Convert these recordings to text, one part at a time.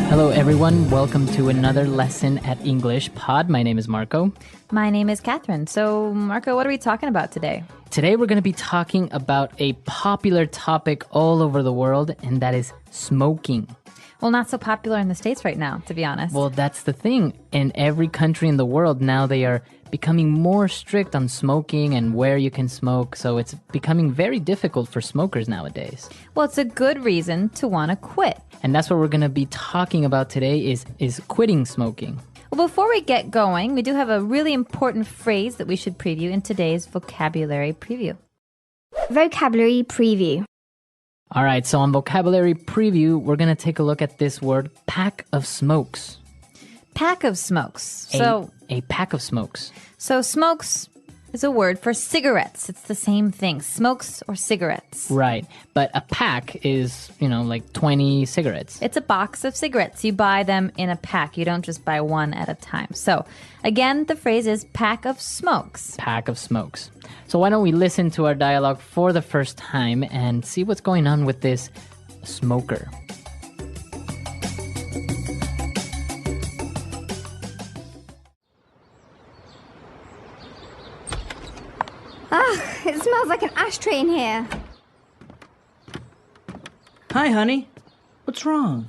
Hello, everyone. Welcome to another lesson at English Pod. My name is Marco. My name is Catherine. So, Marco, what are we talking about today? Today, we're going to be talking about a popular topic all over the world, and that is smoking. Well, not so popular in the States right now, to be honest. Well, that's the thing. In every country in the world now, they are becoming more strict on smoking and where you can smoke. So it's becoming very difficult for smokers nowadays. Well, it's a good reason to want to quit. And that's what we're going to be talking about today is quitting smoking. Well, before we get going, we do have a really important phrase that we should preview in today's vocabulary preview. Vocabulary preview. All right, so on vocabulary preview, we're going to take a look at this word, pack of smokes. Pack of smokes. A pack of smokes. So smokes is a word for cigarettes. It's the same thing, smokes or cigarettes. Right, but a pack is, like 20 cigarettes. It's a box of cigarettes. You buy them in a pack. You don't just buy one at a time. So, again, the phrase is pack of smokes. Pack of smokes. So why don't we listen to our dialogue for the first time and see what's going on with this smoker. It smells like an ashtray in here. Hi, honey. What's wrong?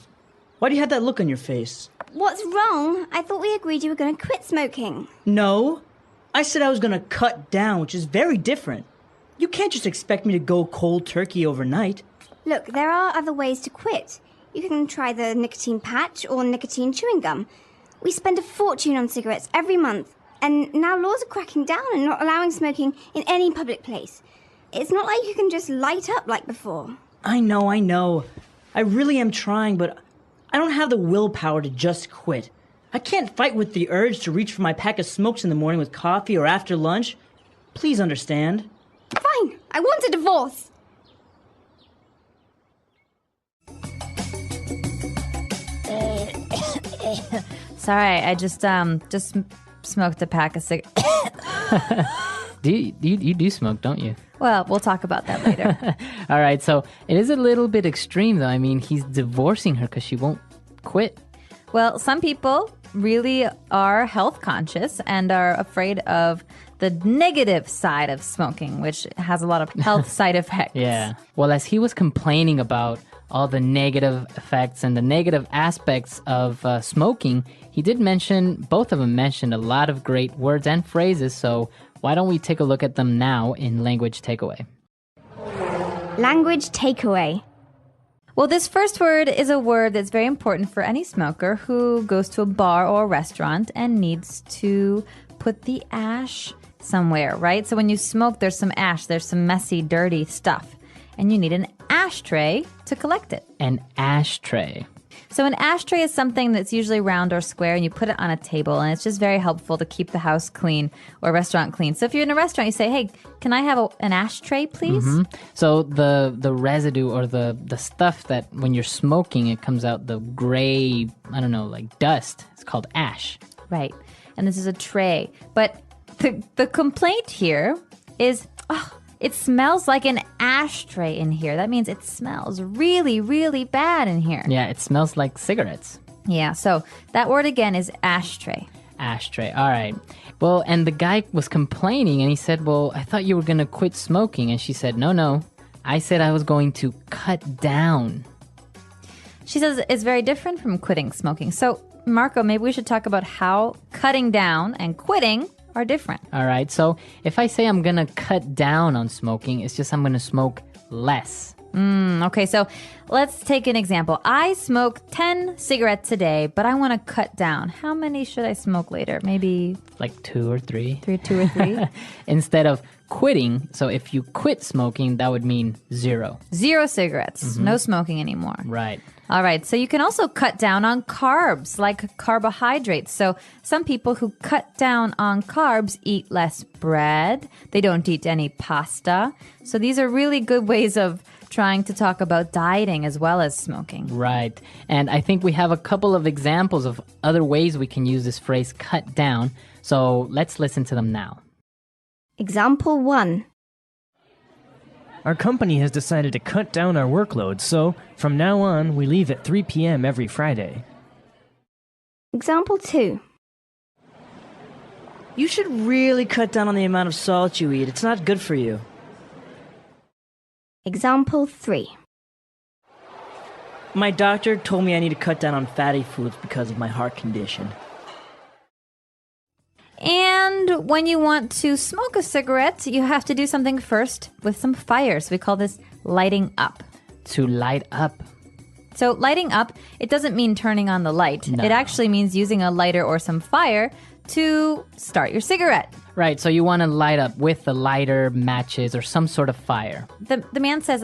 Why do you have that look on your face? What's wrong? I thought we agreed you were going to quit smoking. No. I said I was going to cut down, which is very different. You can't just expect me to go cold turkey overnight. Look, there are other ways to quit. You can try the nicotine patch or nicotine chewing gum. We spend a fortune on cigarettes every month. And now laws are cracking down and not allowing smoking in any public place. It's not like you can just light up like before. I know. I really am trying, but I don't have the willpower to just quit. I can't fight with the urge to reach for my pack of smokes in the morning with coffee or after lunch. Please understand. Fine, I want a divorce. Sorry, I just smoked a pack of cigarettes. You do smoke, don't you? Well, we'll talk about that later. All right, so it is a little bit extreme, though. I mean, he's divorcing her because she won't quit. Well, some people really are health conscious and are afraid of the negative side of smoking, which has a lot of health side effects. Yeah. Well, as he was complaining about all the negative effects and the negative aspects of smoking, he did mention, both of them mentioned a lot of great words and phrases, so why don't we take a look at them now in Language Takeaway? Language takeaway. Well, this first word is a word that's very important for any smoker who goes to a bar or a restaurant and needs to put the ash somewhere, right? So when you smoke, there's some ash, there's some messy, dirty stuff, and you need an ashtray to collect it. An ashtray. So an ashtray is something that's usually round or square, and you put it on a table, and it's just very helpful to keep the house clean or restaurant clean. So if you're in a restaurant, you say, hey, can I have an ashtray, please? Mm-hmm. So the residue or the stuff that when you're smoking, it comes out the gray, like dust. It's called ash. Right. And this is a tray. But the complaint here is, it smells like an ashtray in here. That means it smells really, really bad in here. Yeah, it smells like cigarettes. Yeah, so that word again is ashtray. Ashtray, all right. Well, and the guy was complaining and he said, well, I thought you were going to quit smoking. And she said, no, I said I was going to cut down. She says it's very different from quitting smoking. So, Marco, maybe we should talk about how cutting down and quitting are different. All right, so if I say I'm going to cut down on smoking, it's just I'm going to smoke less. Okay, so let's take an example. I smoke 10 cigarettes a day, but I want to cut down. How many should I smoke later? Maybe like 2 or 3. 2 or 3? Instead of quitting, so if you quit smoking, that would mean 0. 0 cigarettes. No smoking anymore. Right. All right, so you can also cut down on carbs, like carbohydrates. So some people who cut down on carbs eat less bread. They don't eat any pasta. So these are really good ways of trying to talk about dieting as well as smoking. Right. And I think we have a couple of examples of other ways we can use this phrase cut down. So let's listen to them now. Example 1. Our company has decided to cut down our workload, so from now on, we leave at 3 p.m. every Friday. Example 2. You should really cut down on the amount of salt you eat. It's not good for you. Example 3. My doctor told me I need to cut down on fatty foods because of my heart condition. And when you want to smoke a cigarette, you have to do something first with some fire. So we call this lighting up. To light up. So lighting up, it doesn't mean turning on the light. No. It actually means using a lighter or some fire to start your cigarette. Right, so you want to light up with a lighter, matches, or some sort of fire. The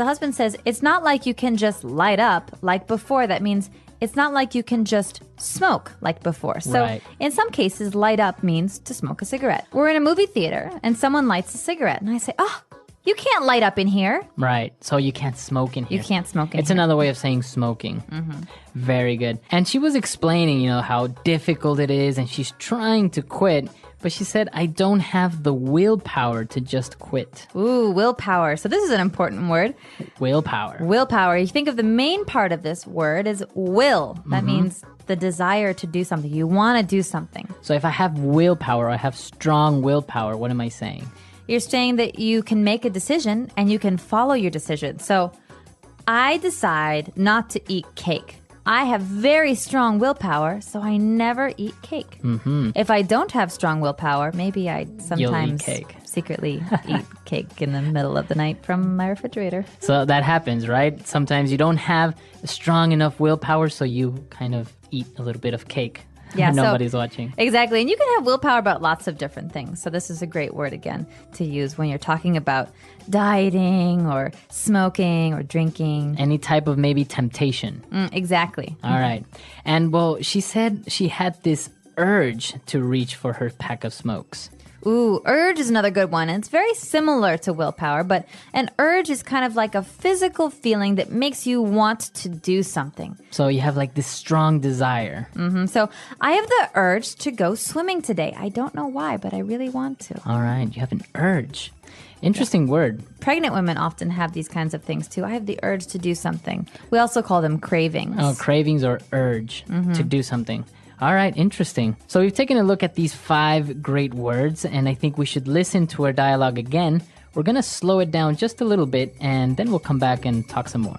husband says, it's not like you can just light up like before. That means it's not like you can just smoke like before. So Right. in some cases, light up means to smoke a cigarette. We're in a movie theater and someone lights a cigarette. And I say, oh, you can't light up in here. Right, so you can't smoke in here. You can't smoke in It's here. another way of saying smoking. Very good. And she was explaining, how difficult it is, and she's trying to quit, but she said, I don't have the willpower to just quit. Ooh, willpower. So this is an important word. Willpower. Willpower. You think of the main part of this word is will. That means the desire to do something. You want to do something. So if I have willpower, I have strong willpower, what am I saying? You're saying that you can make a decision and you can follow your decision. So I decide not to eat cake. I have very strong willpower, so I never eat cake. If I don't have strong willpower, maybe I sometimes cake. secretly eat cake in the middle of the night from my refrigerator. So that happens, right? Sometimes you don't have strong enough willpower, so you kind of eat a little bit of cake. Yeah, so- Nobody's watching. Exactly. And you can have willpower about lots of different things. So this is a great word, again, to use when you're talking about dieting or smoking or drinking. Any type of maybe temptation. Exactly. All right. And well, she said she had this urge to reach for her pack of smokes. Ooh, urge is another good one. And it's very similar to willpower, but an urge is kind of like a physical feeling that makes you want to do something. So you have like this strong desire. So I have the urge to go swimming today. I don't know why, but I really want to. All right. You have an urge. Interesting word. Pregnant women often have these kinds of things too. I have the urge to do something. We also call them cravings. Oh, cravings or urge to do something. All right, interesting. So we've taken a look at these 5 great words, and I think we should listen to our dialogue again. We're going to slow it down just a little bit, and then we'll come back and talk some more.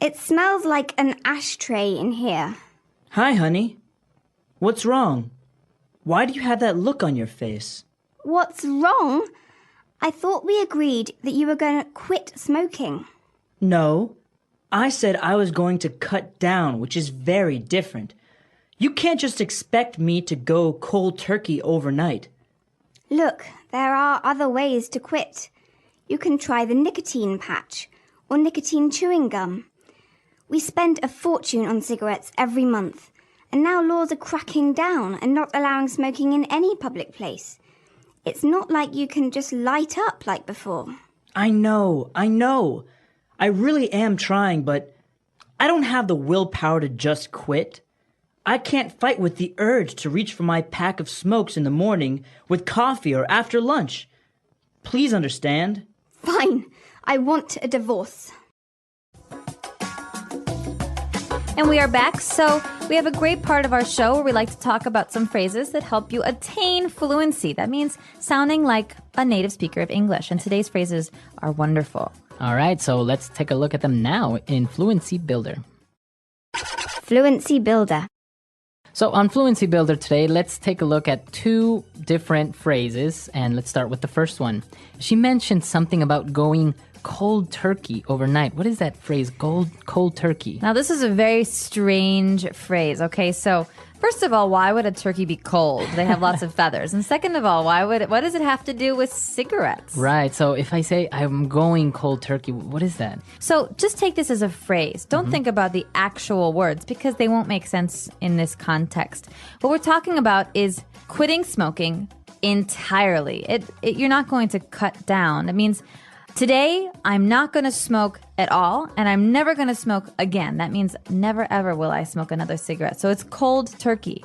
It smells like an ashtray in here. Hi, honey. What's wrong? Why do you have that look on your face? What's wrong? I thought we agreed that you were going to quit smoking. No, I said I was going to cut down, which is very different. You can't just expect me to go cold turkey overnight. Look, there are other ways to quit. You can try the nicotine patch or nicotine chewing gum. We spend a fortune on cigarettes every month, and now laws are cracking down and not allowing smoking in any public place. It's not like you can just light up like before. I know. I really am trying, but I don't have the willpower to just quit. I can't fight with the urge to reach for my pack of smokes in the morning with coffee or after lunch. Please understand. Fine, I want a divorce. And we are back. So we have a great part of our show where we like to talk about some phrases that help you attain fluency. That means sounding like a native speaker of English. And today's phrases are wonderful. All right, so let's take a look at them now in Fluency Builder. Fluency builder. So on Fluency Builder today, let's take a look at 2 different phrases, and let's start with the first one. She mentioned something about going cold turkey overnight. What is that phrase, cold turkey? Now, this is a very strange phrase. Okay, so first of all, why would a turkey be cold? They have lots of feathers. And second of all, what does it have to do with cigarettes? Right, so if I say I'm going cold turkey, what is that? So just take this as a phrase. Don't think about the actual words because they won't make sense in this context. What we're talking about is quitting smoking entirely. You're not going to cut down. It means today I'm not going to smoke at all, and I'm never going to smoke again. That means never ever will I smoke another cigarette. So it's cold turkey.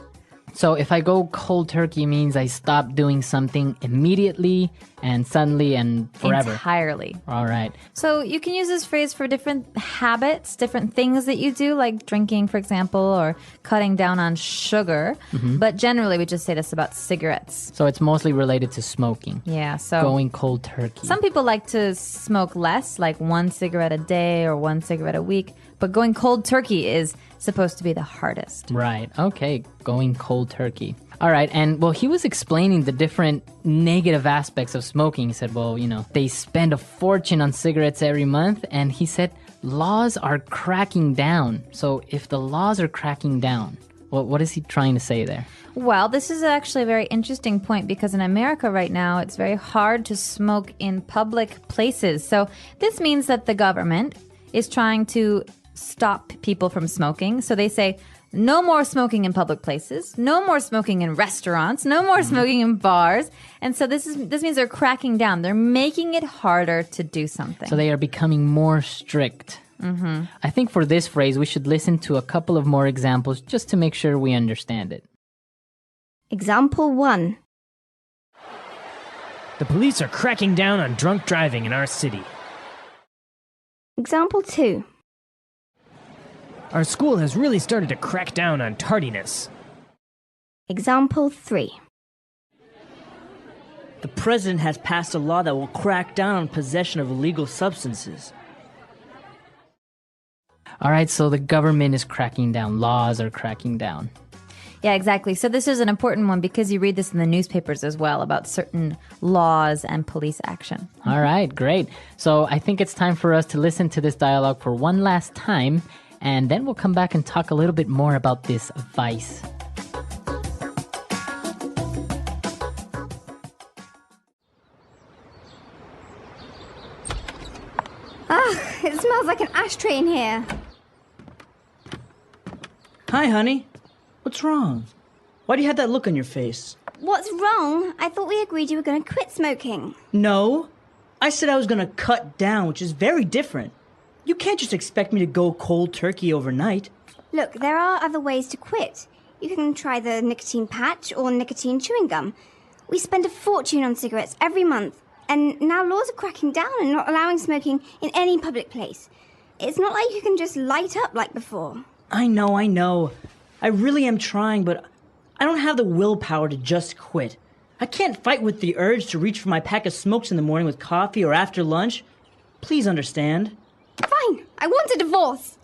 So if I go cold turkey means I stop doing something immediately and suddenly and forever. Entirely. All right. So you can use this phrase for different habits, different things that you do, like drinking, for example, or cutting down on sugar. But generally, we just say this about cigarettes. So it's mostly related to smoking. Yeah, so Going cold turkey. some people like to smoke less, like 1 cigarette a day or 1 cigarette a week. But going cold turkey is supposed to be the hardest. Right. Okay. Going cold turkey. All right. And well, he was explaining the different negative aspects of smoking. He said, well, they spend a fortune on cigarettes every month. And he said, laws are cracking down. So if the laws are cracking down, what is he trying to say there? Well, this is actually a very interesting point because in America right now, it's very hard to smoke in public places. So this means that the government is trying to stop people from smoking. So they say, no more smoking in public places, no more smoking in restaurants, no more smoking in bars. And so this means they're cracking down. They're making it harder to do something. So they are becoming more strict. I think for this phrase, we should listen to a couple of more examples just to make sure we understand it. Example 1. The police are cracking down on drunk driving in our city. Example 2. Our school has really started to crack down on tardiness. Example 3. The president has passed a law that will crack down on possession of illegal substances. All right, so the government is cracking down. Laws are cracking down. Yeah, exactly. So this is an important one because you read this in the newspapers as well about certain laws and police action. All right, great. So I think it's time for us to listen to this dialogue for one last time, and then we'll come back and talk a little bit more about this vice. It smells like an ashtray in here. Hi, honey. What's wrong? Why do you have that look on your face? What's wrong? I thought we agreed you were going to quit smoking. No. I said I was going to cut down, which is very different. You can't just expect me to go cold turkey overnight. Look, there are other ways to quit. You can try the nicotine patch or nicotine chewing gum. We spend a fortune on cigarettes every month. And now laws are cracking down and not allowing smoking in any public place. It's not like you can just light up like before. I know. I really am trying, but I don't have the willpower to just quit. I can't fight with the urge to reach for my pack of smokes in the morning with coffee or after lunch. Please understand. Fine, I want a divorce.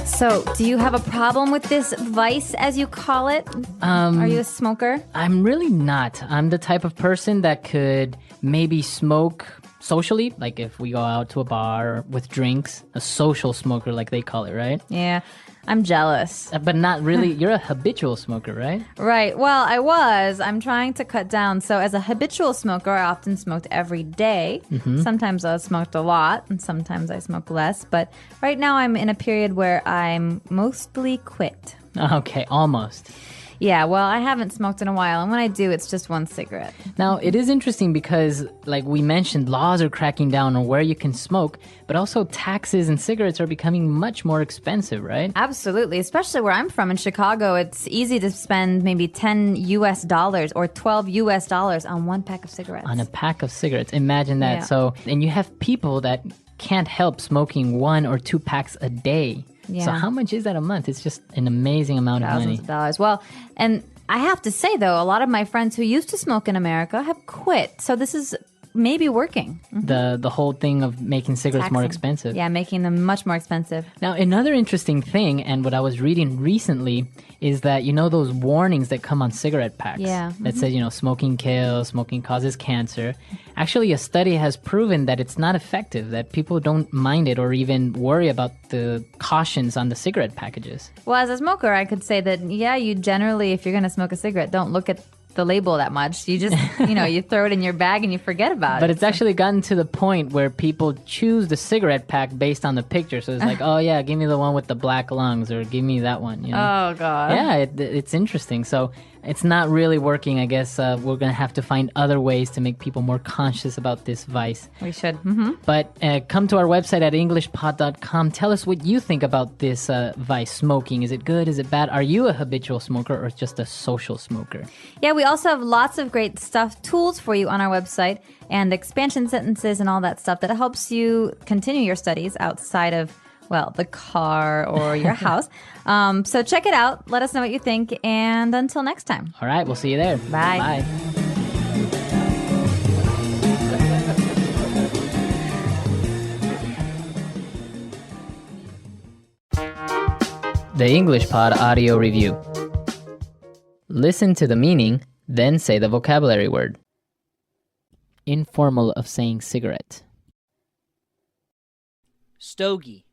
So, do you have a problem with this vice, as you call it? Are you a smoker? I'm really not. I'm the type of person that could maybe smoke socially, like if we go out to a bar with drinks, a social smoker like they call it, right? Yeah, I'm jealous. But not really. You're a habitual smoker, right? Right. Well, I'm trying to cut down. So as a habitual smoker, I often smoked every day. Sometimes I smoked a lot and sometimes I smoke less. But right now I'm in a period where I'm mostly quit. Okay, almost. Yeah, well, I haven't smoked in a while, and when I do, it's just 1 cigarette. Now, it is interesting because, like we mentioned, laws are cracking down on where you can smoke, but also taxes and cigarettes are becoming much more expensive, right? Absolutely, especially where I'm from in Chicago, it's easy to spend maybe $10 or $12 on 1 pack of cigarettes. On a pack of cigarettes. Imagine that. Yeah. So, and you have people that can't help smoking 1 or 2 packs a day. Yeah. So how much is that a month? It's just an amazing amount of money. Thousands of dollars. Well, and I have to say, though, a lot of my friends who used to smoke in America have quit. So this is maybe working. The whole thing of making cigarettes more Taxing. expensive. Yeah, making them much more expensive. Now, another interesting thing, and what I was reading recently, is that, those warnings that come on cigarette packs Yeah. that says, smoking kills, smoking causes cancer. Actually, a study has proven that it's not effective, that people don't mind it or even worry about the cautions on the cigarette packages. Well, as a smoker, I could say that, yeah, you generally, if you're going to smoke a cigarette, don't look at the label that much. You just, you throw it in your bag and you forget about it. But it's actually gotten to the point where people choose the cigarette pack based on the picture. So it's like, oh yeah, give me the one with the black lungs, or give me that one. Oh, God. Yeah, it's interesting. So it's not really working. I guess we're going to have to find other ways to make people more conscious about this vice. We should. But come to our website at englishpod.com. Tell us what you think about this vice, smoking. Is it good? Is it bad? Are you a habitual smoker or just a social smoker? Yeah, we also have lots of great stuff, tools for you on our website, and expansion sentences and all that stuff that helps you continue your studies outside of, well, the car or your house. So check it out. Let us know what you think. And until next time. All right, we'll see you there. Bye. Bye. The English Pod Audio Review. Listen to the meaning, then say the vocabulary word. Informal of saying cigarette. Stogie.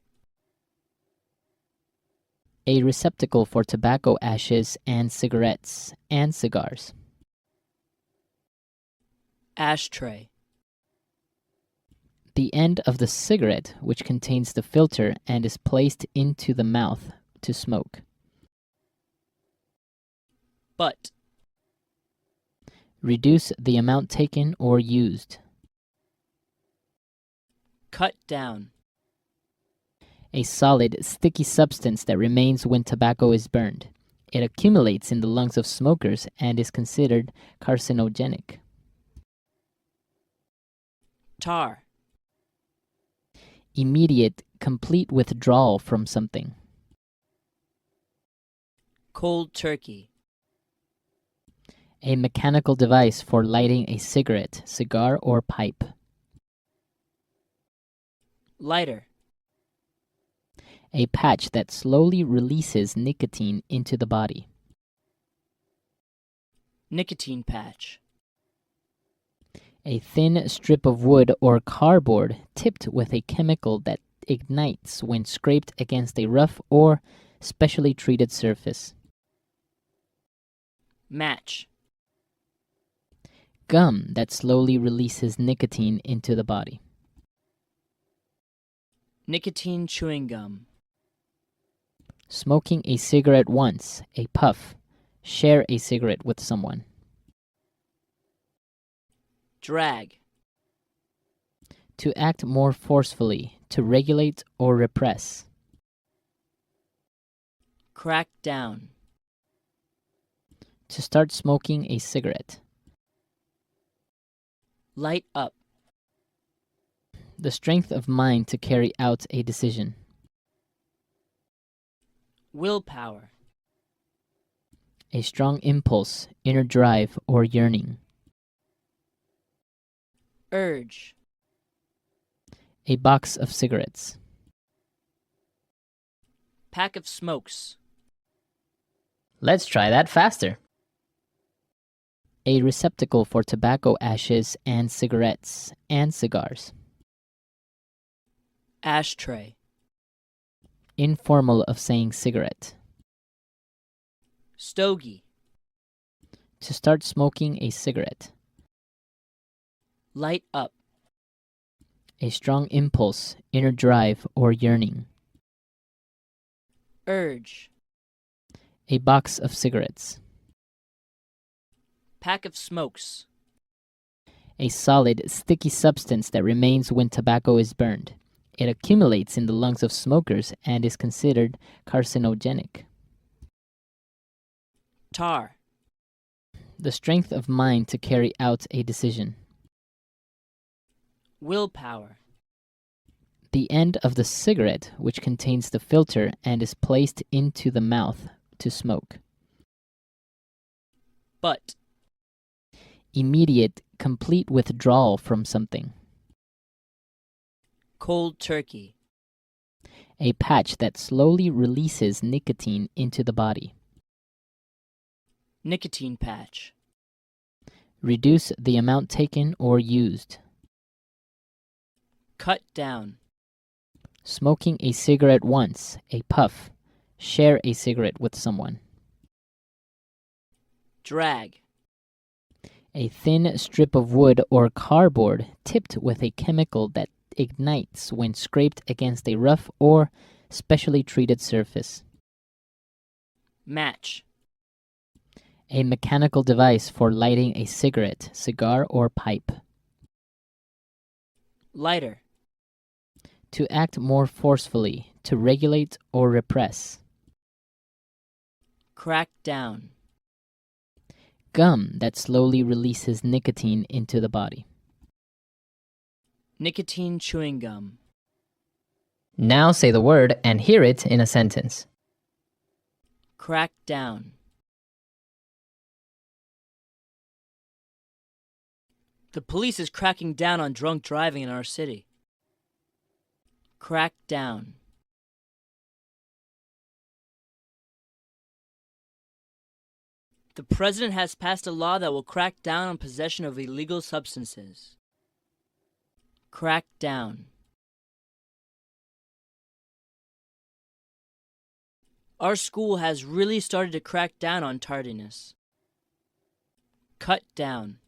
A receptacle for tobacco ashes and cigarettes and cigars. Ashtray. The end of the cigarette, which contains the filter and is placed into the mouth to smoke. Butt. Reduce the amount taken or used. Cut down. A solid, sticky substance that remains when tobacco is burned. It accumulates in the lungs of smokers and is considered carcinogenic. Tar. Immediate, complete withdrawal from something. Cold turkey. A mechanical device for lighting a cigarette, cigar, or pipe. Lighter. A patch that slowly releases nicotine into the body. Nicotine patch. A thin strip of wood or cardboard tipped with a chemical that ignites when scraped against a rough or specially treated surface. Match. Gum that slowly releases nicotine into the body. Nicotine chewing gum. Smoking a cigarette once, a puff. Share a cigarette with someone. Drag. To act more forcefully, to regulate or repress. Crack down. To start smoking a cigarette. Light up. The strength of mind to carry out a decision. Willpower. A strong impulse, inner drive, or yearning. Urge. A box of cigarettes. Pack of smokes. Let's try that faster. A receptacle for tobacco ashes and cigarettes and cigars. Ashtray. Informal of saying cigarette. Stogie. To start smoking a cigarette. Light up. A strong impulse, inner drive, or yearning. Urge. A box of cigarettes. Pack of smokes. A solid, sticky substance that remains when tobacco is burned. It accumulates in the lungs of smokers and is considered carcinogenic. Tar. The strength of mind to carry out a decision. Willpower. The end of the cigarette, which contains the filter and is placed into the mouth to smoke. Butt. Immediate, complete withdrawal from something. Cold turkey. A patch that slowly releases nicotine into the body. Nicotine patch. Reduce the amount taken or used. Cut down. Smoking a cigarette once, a puff. Share a cigarette with someone. Drag. A thin strip of wood or cardboard tipped with a chemical that ignites when scraped against a rough or specially treated surface. Match. A mechanical device for lighting a cigarette, cigar, or pipe. Lighter. To act more forcefully, to regulate or repress. Crack down. Gum that slowly releases nicotine into the body. Nicotine chewing gum. Now say the word and hear it in a sentence. Crack down. The police is cracking down on drunk driving in our city. Crack down. The president has passed a law that will crack down on possession of illegal substances. Crack down. Our school has really started to crack down on tardiness. Cut down.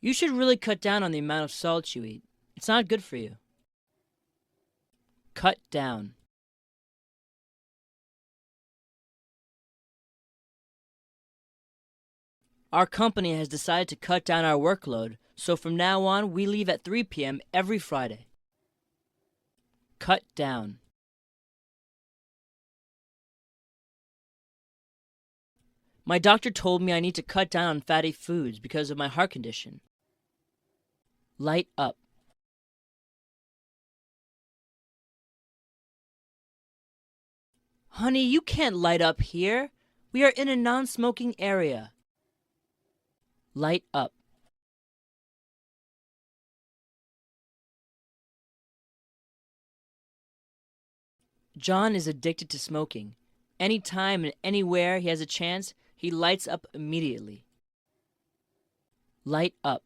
You should really cut down on the amount of salt you eat. It's not good for you. Cut down. Our company has decided to cut down our workload, so from now on we leave at 3 p.m. every Friday. Cut down. My doctor told me I need to cut down on fatty foods because of my heart condition. Light up. Honey, you can't light up here. We are in a non-smoking area. Light up. John is addicted to smoking. Anytime and anywhere he has a chance, he lights up immediately. Light up.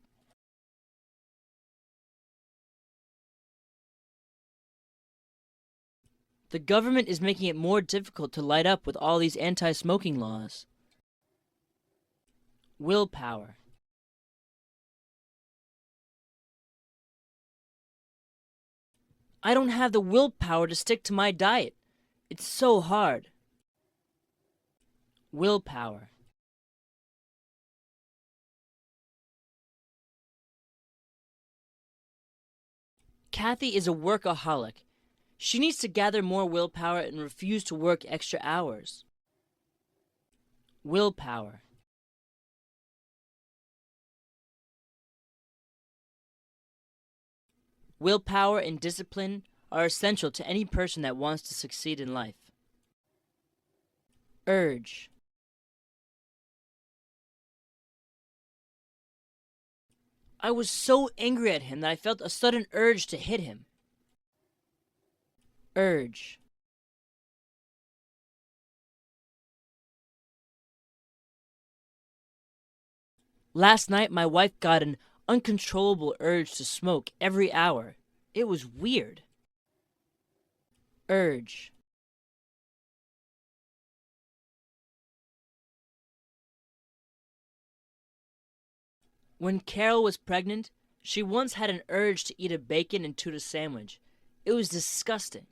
The government is making it more difficult to light up with all these anti-smoking laws. Willpower. I don't have the willpower to stick to my diet. It's so hard. Willpower. Kathy is a workaholic. She needs to gather more willpower and refuse to work extra hours. Willpower. Willpower and discipline are essential to any person that wants to succeed in life. Urge. I was so angry at him that I felt a sudden urge to hit him. Urge. Last night, my wife got an uncontrollable urge to smoke every hour. It was weird. Urge. When Carol was pregnant, she once had an urge to eat a bacon and tuna sandwich. It was disgusting.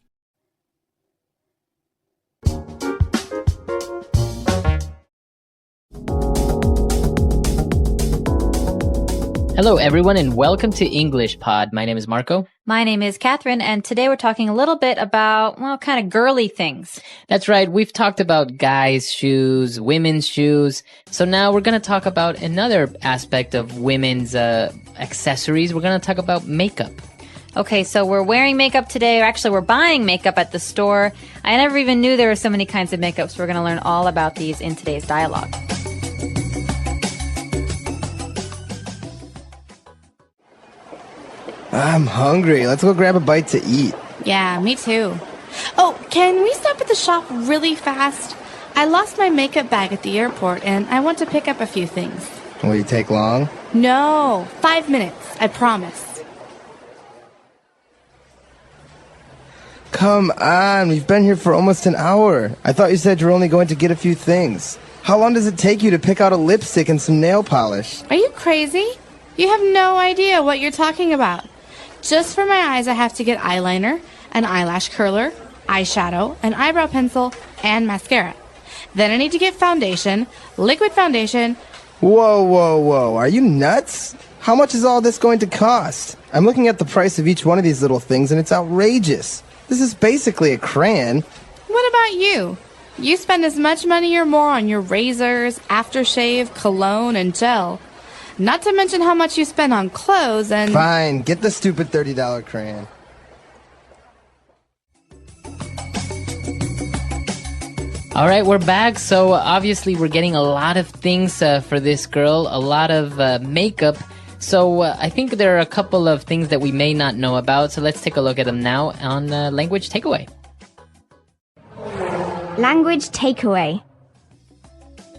Hello, everyone, and welcome to English Pod. My name is Marco. My name is Catherine, and today we're talking a little bit about, well, kind of girly things. That's right. We've talked about guys' shoes, women's shoes. So now we're going to talk about another aspect of women's accessories. We're going to talk about makeup. Okay, so we're wearing makeup today, or actually we're buying makeup at the store. I never even knew there were so many kinds of makeup, so we're going to learn all about these in today's dialogue. I'm hungry. Let's go grab a bite to eat. Yeah, me too. Oh, can we stop at the shop really fast? I lost my makeup bag at the airport and I want to pick up a few things. Will you take long? No, 5 minutes, I promise. Come on, we've been here for almost an hour. I thought you said you're only going to get a few things. How long does it take you to pick out a lipstick and some nail polish? Are you crazy? You have no idea what you're talking about. Just for my eyes, I have to get eyeliner, an eyelash curler, eyeshadow, an eyebrow pencil, and mascara. Then I need to get foundation, liquid foundation. Whoa. Are you nuts? How much is all this going to cost? I'm looking at the price of each one of these little things and it's outrageous. This is basically a crayon. What about you? You spend as much money or more on your razors, aftershave, cologne, and gel. Not to mention how much you spend on clothes and... Fine, get the stupid $30 crayon. All right, we're back. So obviously we're getting a lot of things for this girl, a lot of makeup. So I think there are a couple of things that we may not know about. So let's take a look at them now on Language Takeaway. Language takeaway.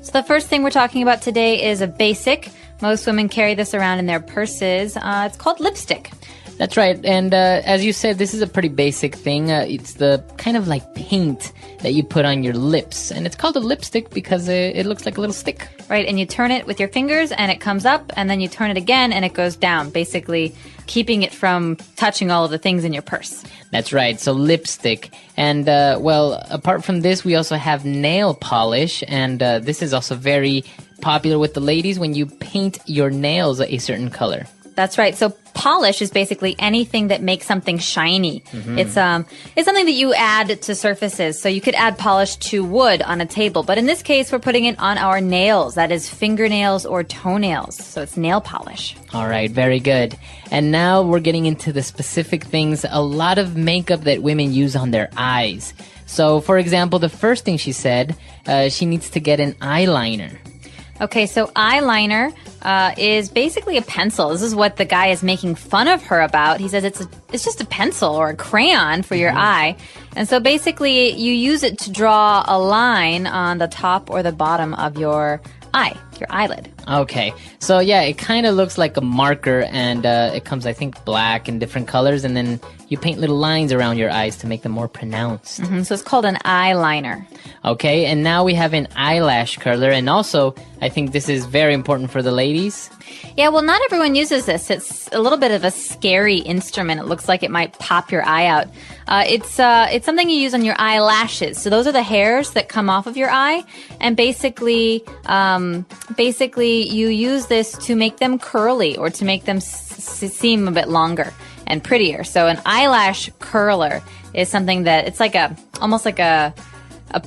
So the first thing we're talking about today is a basic. Most women carry this around in their purses. It's called lipstick. That's right. And as you said, this is a pretty basic thing. It's the kind of like paint that you put on your lips. And it's called a lipstick because it looks like a little stick. Right, and you turn it with your fingers and it comes up, and then you turn it again and it goes down, basically keeping it from touching all of the things in your purse. That's right, so lipstick. And, well, apart from this, we also have nail polish. And this is also very popular with the ladies when you paint your nails a certain color. That's right. So polish is basically anything that makes something shiny. Mm-hmm. It's something that you add to surfaces. So you could add polish to wood on a table, but in this case, we're putting it on our nails. That is fingernails or toenails. So it's nail polish. All right, very good. And now we're getting into the specific things, a lot of makeup that women use on their eyes. So, for example, the first thing she said, she needs to get an eyeliner. Okay, so eyeliner is basically a pencil. This is what the guy is making fun of her about. He says it's just a pencil or a crayon for your eye. And so basically you use it to draw a line on the top or the bottom of your eye, your eyelid. Okay, so yeah, it kind of looks like a marker, and it comes, I think, black and different colors, and then you paint little lines around your eyes to make them more pronounced. Mm-hmm, so it's called an eyeliner. Okay, and now we have an eyelash curler, and also, I think this is very important for the ladies. Yeah, well, not everyone uses this. It's a little bit of a scary instrument. It looks like it might pop your eye out. It's something you use on your eyelashes. So those are the hairs that come off of your eye, and basically you use this to make them curly or to make them seem a bit longer and prettier. So an eyelash curler is something that it's like almost like a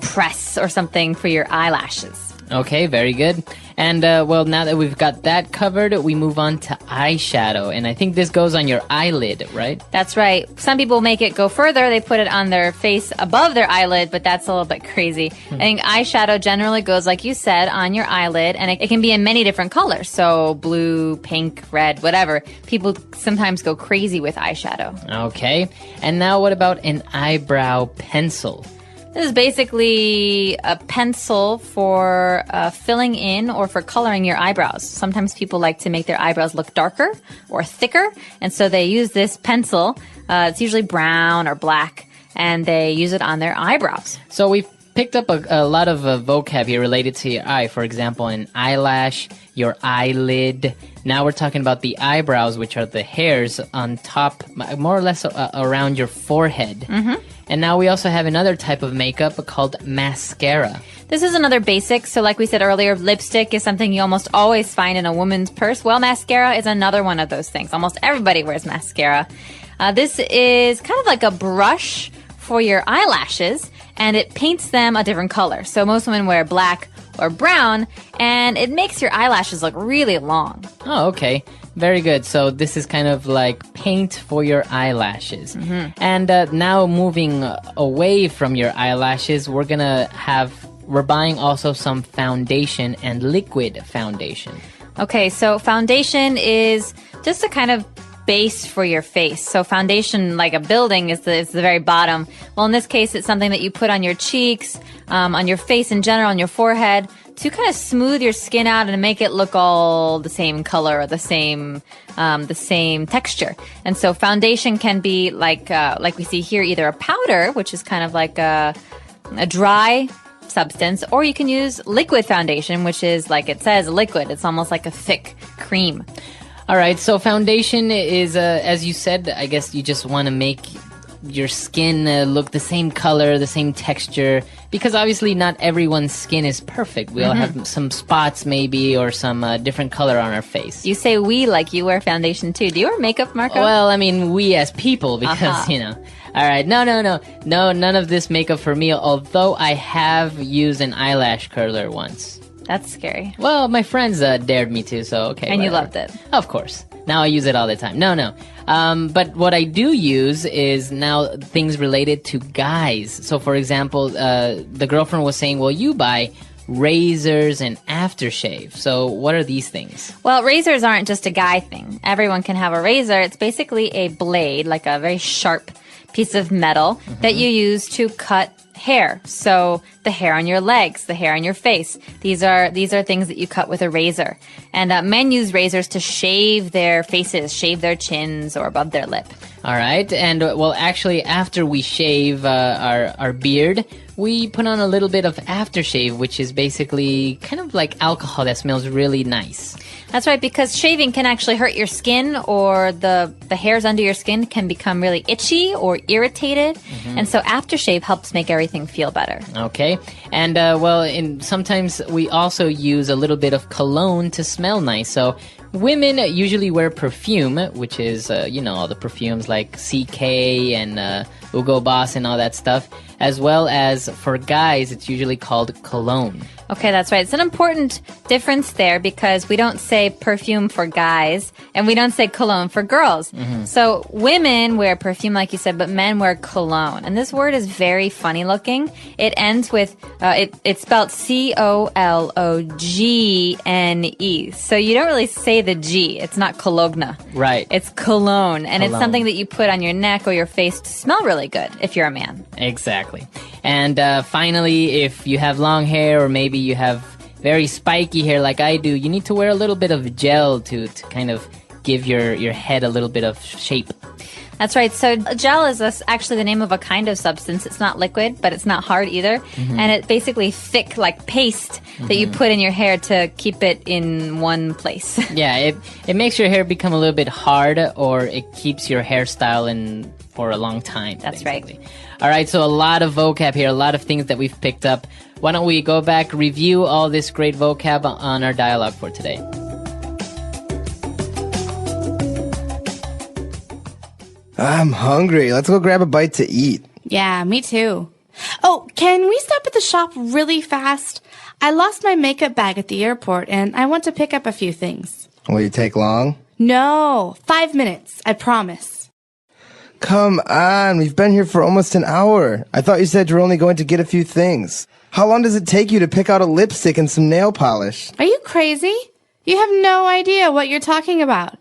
press or something for your eyelashes. Okay, very good. And, well, now that we've got that covered, we move on to eyeshadow. And I think this goes on your eyelid, right? That's right. Some people make it go further. They put it on their face above their eyelid, but that's a little bit crazy. I think eyeshadow generally goes, like you said, on your eyelid. And it can be in many different colors. So blue, pink, red, whatever. People sometimes go crazy with eyeshadow. Okay. And now what about an eyebrow pencil? This is basically a pencil for filling in or for coloring your eyebrows. Sometimes people like to make their eyebrows look darker or thicker, and so they use this pencil. It's usually brown or black, and they use it on their eyebrows. So we've picked up a lot of vocab here related to your eye. For example, an eyelash, your eyelid. Now we're talking about the eyebrows, which are the hairs on top, more or less around your forehead. Mm-hmm. And now we also have another type of makeup called mascara. This is another basic. So like we said earlier, lipstick is something you almost always find in a woman's purse. Well, mascara is another one of those things. Almost everybody wears mascara. This is kind of like a brush for your eyelashes, and it paints them a different color. So most women wear black or brown, and it makes your eyelashes look really long. Oh, okay. Very good. So this is kind of like paint for your eyelashes. Mm-hmm. And now moving away from your eyelashes, we're buying also some foundation and liquid foundation. Okay, so foundation is just a kind of base for your face. So foundation, like a building, is the very bottom. Well, in this case, it's something that you put on your cheeks, on your face in general, on your forehead, to kind of smooth your skin out and make it look all the same color or the same texture. And so foundation can be like we see here, either a powder, which is kind of like a dry substance, or you can use liquid foundation, which is, like it says, liquid. It's almost like a thick cream. All right, so foundation is, as you said, I guess you just want to make your skin look the same color, the same texture, because obviously not everyone's skin is perfect. We all have some spots maybe, or some different color on our face. You say we like you wear foundation too. Do you wear makeup, Marco? Well, I mean, we as people, because, you know. All right, no, none of this makeup for me, although I have used an eyelash curler once. That's scary. Well, my friends dared me to, so okay. And whatever. you loved it. Of course. Now I use it all the time. No. But what I do use is now things related to guys. So, for example, the girlfriend was saying, well, you buy razors and aftershave. So what are these things? Well, razors aren't just a guy thing. Everyone can have a razor. It's basically a blade, like a very sharp piece of metal that you use to cut hair. So the hair on your legs, the hair on your face. These are things that you cut with a razor. And men use razors to shave their faces, shave their chins, or above their lip. All right. And well, actually, after we shave our beard, we put on a little bit of aftershave, which is basically kind of like alcohol that smells really nice. That's right, because shaving can actually hurt your skin, or the hairs under your skin can become really itchy or irritated. And so aftershave helps make everything feel better. Okay. And, sometimes we also use a little bit of cologne to smell nice. So women usually wear perfume, which is, all the perfumes like CK and Hugo Boss and all that stuff, as well as for guys, it's usually called cologne. Okay, that's right. It's an important difference there, because we don't say perfume for guys and we don't say cologne for girls. So women wear perfume, like you said, but men wear cologne. And this word is very funny looking. It ends with, it's spelled C-O-L-O-G-N-E. So you don't really say the G. It's not cologne. Right. It's cologne. And Cologne. It's something that you put on your neck or your face to smell really good if you're a man. Exactly. And finally, if you have long hair, or maybe you have very spiky hair like I do, you need to wear a little bit of gel to kind of give your head a little bit of shape. That's right. So gel is actually the name of a kind of substance. It's not liquid, but it's not hard either. And it's basically thick, like paste that you put in your hair to keep it in one place. Yeah, it makes your hair become a little bit hard, or it keeps your hairstyle in for a long time. That's basically. right. All right, so a lot of vocab here, a lot of things that we've picked up. Why don't we go back, review all this great vocab on our dialogue for today. I'm hungry. Let's go grab a bite to eat. Yeah, me too. Oh, can we stop at the shop really fast? I lost my makeup bag at the airport, and I want to pick up a few things. Will you take long? No, 5 minutes, I promise. Come on, we've been here for almost an hour. I thought you said you were only going to get a few things. How long does it take you to pick out a lipstick and some nail polish? Are you crazy? You have no idea what you're talking about.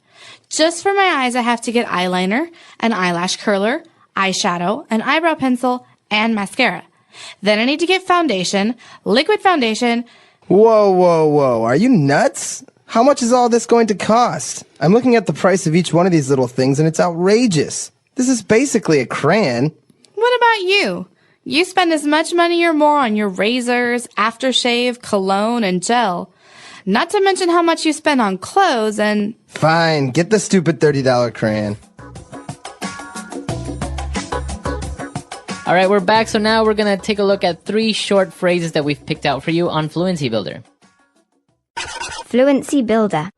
Just for my eyes, I have to get eyeliner, an eyelash curler, eyeshadow, an eyebrow pencil, and mascara. Then I need to get foundation, liquid foundation. Whoa. Are you nuts? How much is all this going to cost? I'm looking at the price of each one of these little things, and it's outrageous. This is basically a crayon. What about you? You spend as much money or more on your razors, aftershave, cologne, and gel. Not to mention how much you spend on clothes and... Fine, get the stupid $30 crayon. All right, we're back. So now we're going to take a look at 3 short phrases that we've picked out for you on Fluency Builder. Fluency Builder.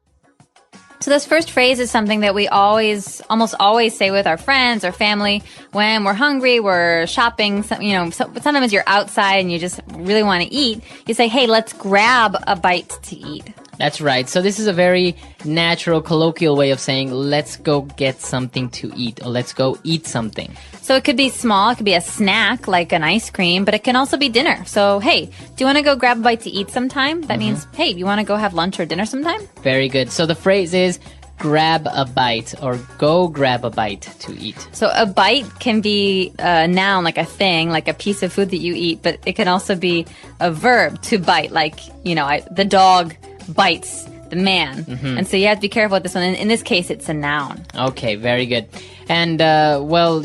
So this first phrase is something that we almost always say with our friends or family when we're hungry, we're shopping, sometimes you're outside and you just really want to eat. You say, hey, let's grab a bite to eat. That's right. So this is a very natural, colloquial way of saying, let's go get something to eat, or let's go eat something. So it could be small, it could be a snack like an ice cream, but it can also be dinner. So, hey, do you want to go grab a bite to eat sometime? That means, hey, you want to go have lunch or dinner sometime? Very good. So the phrase is, grab a bite or go grab a bite to eat. So a bite can be a noun, like a thing, like a piece of food that you eat, but it can also be a verb, to bite, like, the dog bites the man. And so you have to be careful with this one. In this case, it's a noun. Okay, very good. And,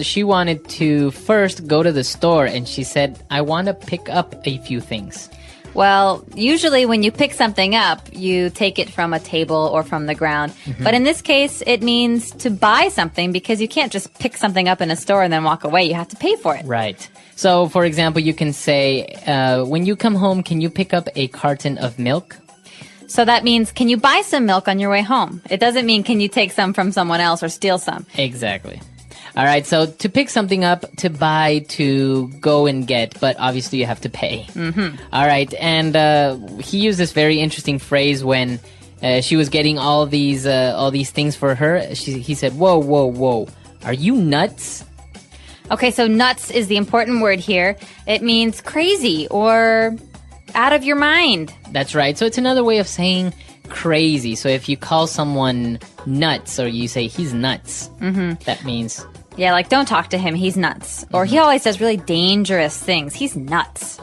she wanted to first go to the store, and she said, I want to pick up a few things. Well, usually when you pick something up, you take it from a table or from the ground. But in this case, it means to buy something, because you can't just pick something up in a store and then walk away. You have to pay for it. Right. So, for example, you can say, when you come home, can you pick up a carton of milk? So that means, can you buy some milk on your way home? It doesn't mean, can you take some from someone else or steal some? Exactly. All right, so to pick something up, to buy, to go and get, but obviously you have to pay. All right, and he used this very interesting phrase when she was getting all these things for her. He said, whoa, whoa, whoa, are you nuts? Okay, so nuts is the important word here. It means crazy or out of your mind. That's right. So it's another way of saying crazy. So if you call someone nuts, or you say he's nuts, that means... Yeah, like, don't talk to him, he's nuts. Or he always does really dangerous things. He's nuts.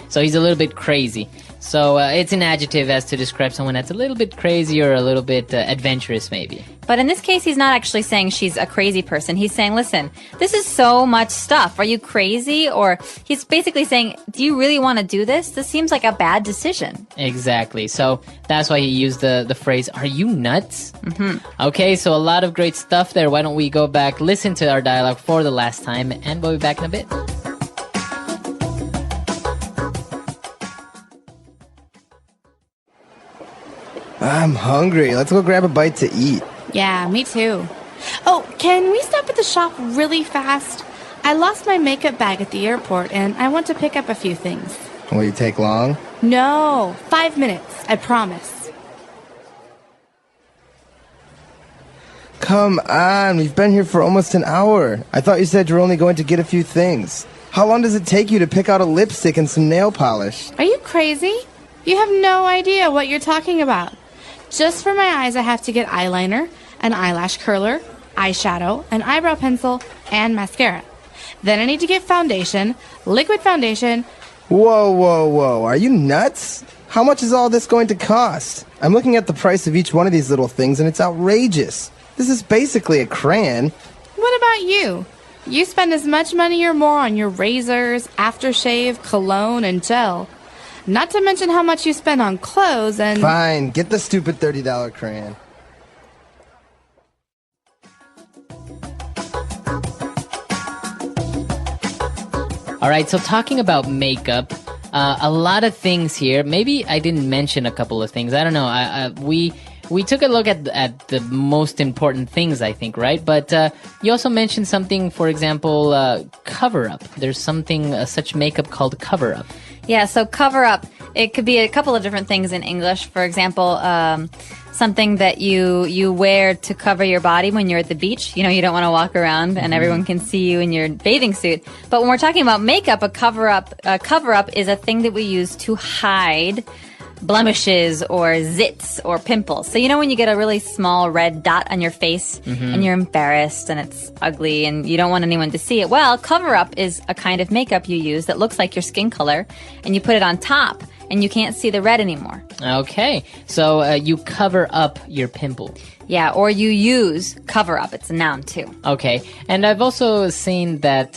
So he's a little bit crazy. So it's an adjective as to describe someone that's a little bit crazy or a little bit adventurous, maybe. But in this case, he's not actually saying she's a crazy person. He's saying, listen, this is so much stuff. Are you crazy? Or he's basically saying, do you really want to do this? This seems like a bad decision. Exactly. So that's why he used the phrase, are you nuts? Okay, so a lot of great stuff there. Why don't we go back, listen to our dialogue for the last time, and we'll be back in a bit. I'm hungry. Let's go grab a bite to eat. Yeah, me too. Oh, can we stop at the shop really fast? I lost my makeup bag at the airport, and I want to pick up a few things. Will you take long? No, 5 minutes, I promise. Come on, we've been here for almost an hour. I thought you said you were only going to get a few things. How long does it take you to pick out a lipstick and some nail polish? Are you crazy? You have no idea what you're talking about. Just for my eyes, I have to get eyeliner, an eyelash curler, eyeshadow, an eyebrow pencil, and mascara. Then I need to get foundation, liquid foundation. Whoa, whoa, whoa. Are you nuts? How much is all this going to cost? I'm looking at the price of each one of these little things, and it's outrageous. This is basically a crayon. What about you? You spend as much money or more on your razors, aftershave, cologne, and gel. Not to mention how much you spend on clothes and... Fine, get the stupid $30 crayon. All right, so talking about makeup, a lot of things here. Maybe I didn't mention a couple of things. I don't know. We took a look at the most important things, I think, right? But you also mentioned something, for example, cover-up. There's something, such makeup called cover-up. Yeah, so cover up, it could be a couple of different things in English. For example, something that you wear to cover your body when you're at the beach. You know, you don't want to walk around and everyone can see you in your bathing suit. But when we're talking about makeup, a cover up is a thing that we use to hide blemishes or zits or pimples. So you know when you get a really small red dot on your face and you're embarrassed and it's ugly and you don't want anyone to see it? Well, cover up is a kind of makeup you use that looks like your skin color, and you put it on top and you can't see the red anymore. Okay, so you cover up your pimple. Yeah, or you use cover up. It's a noun too. Okay, and I've also seen that,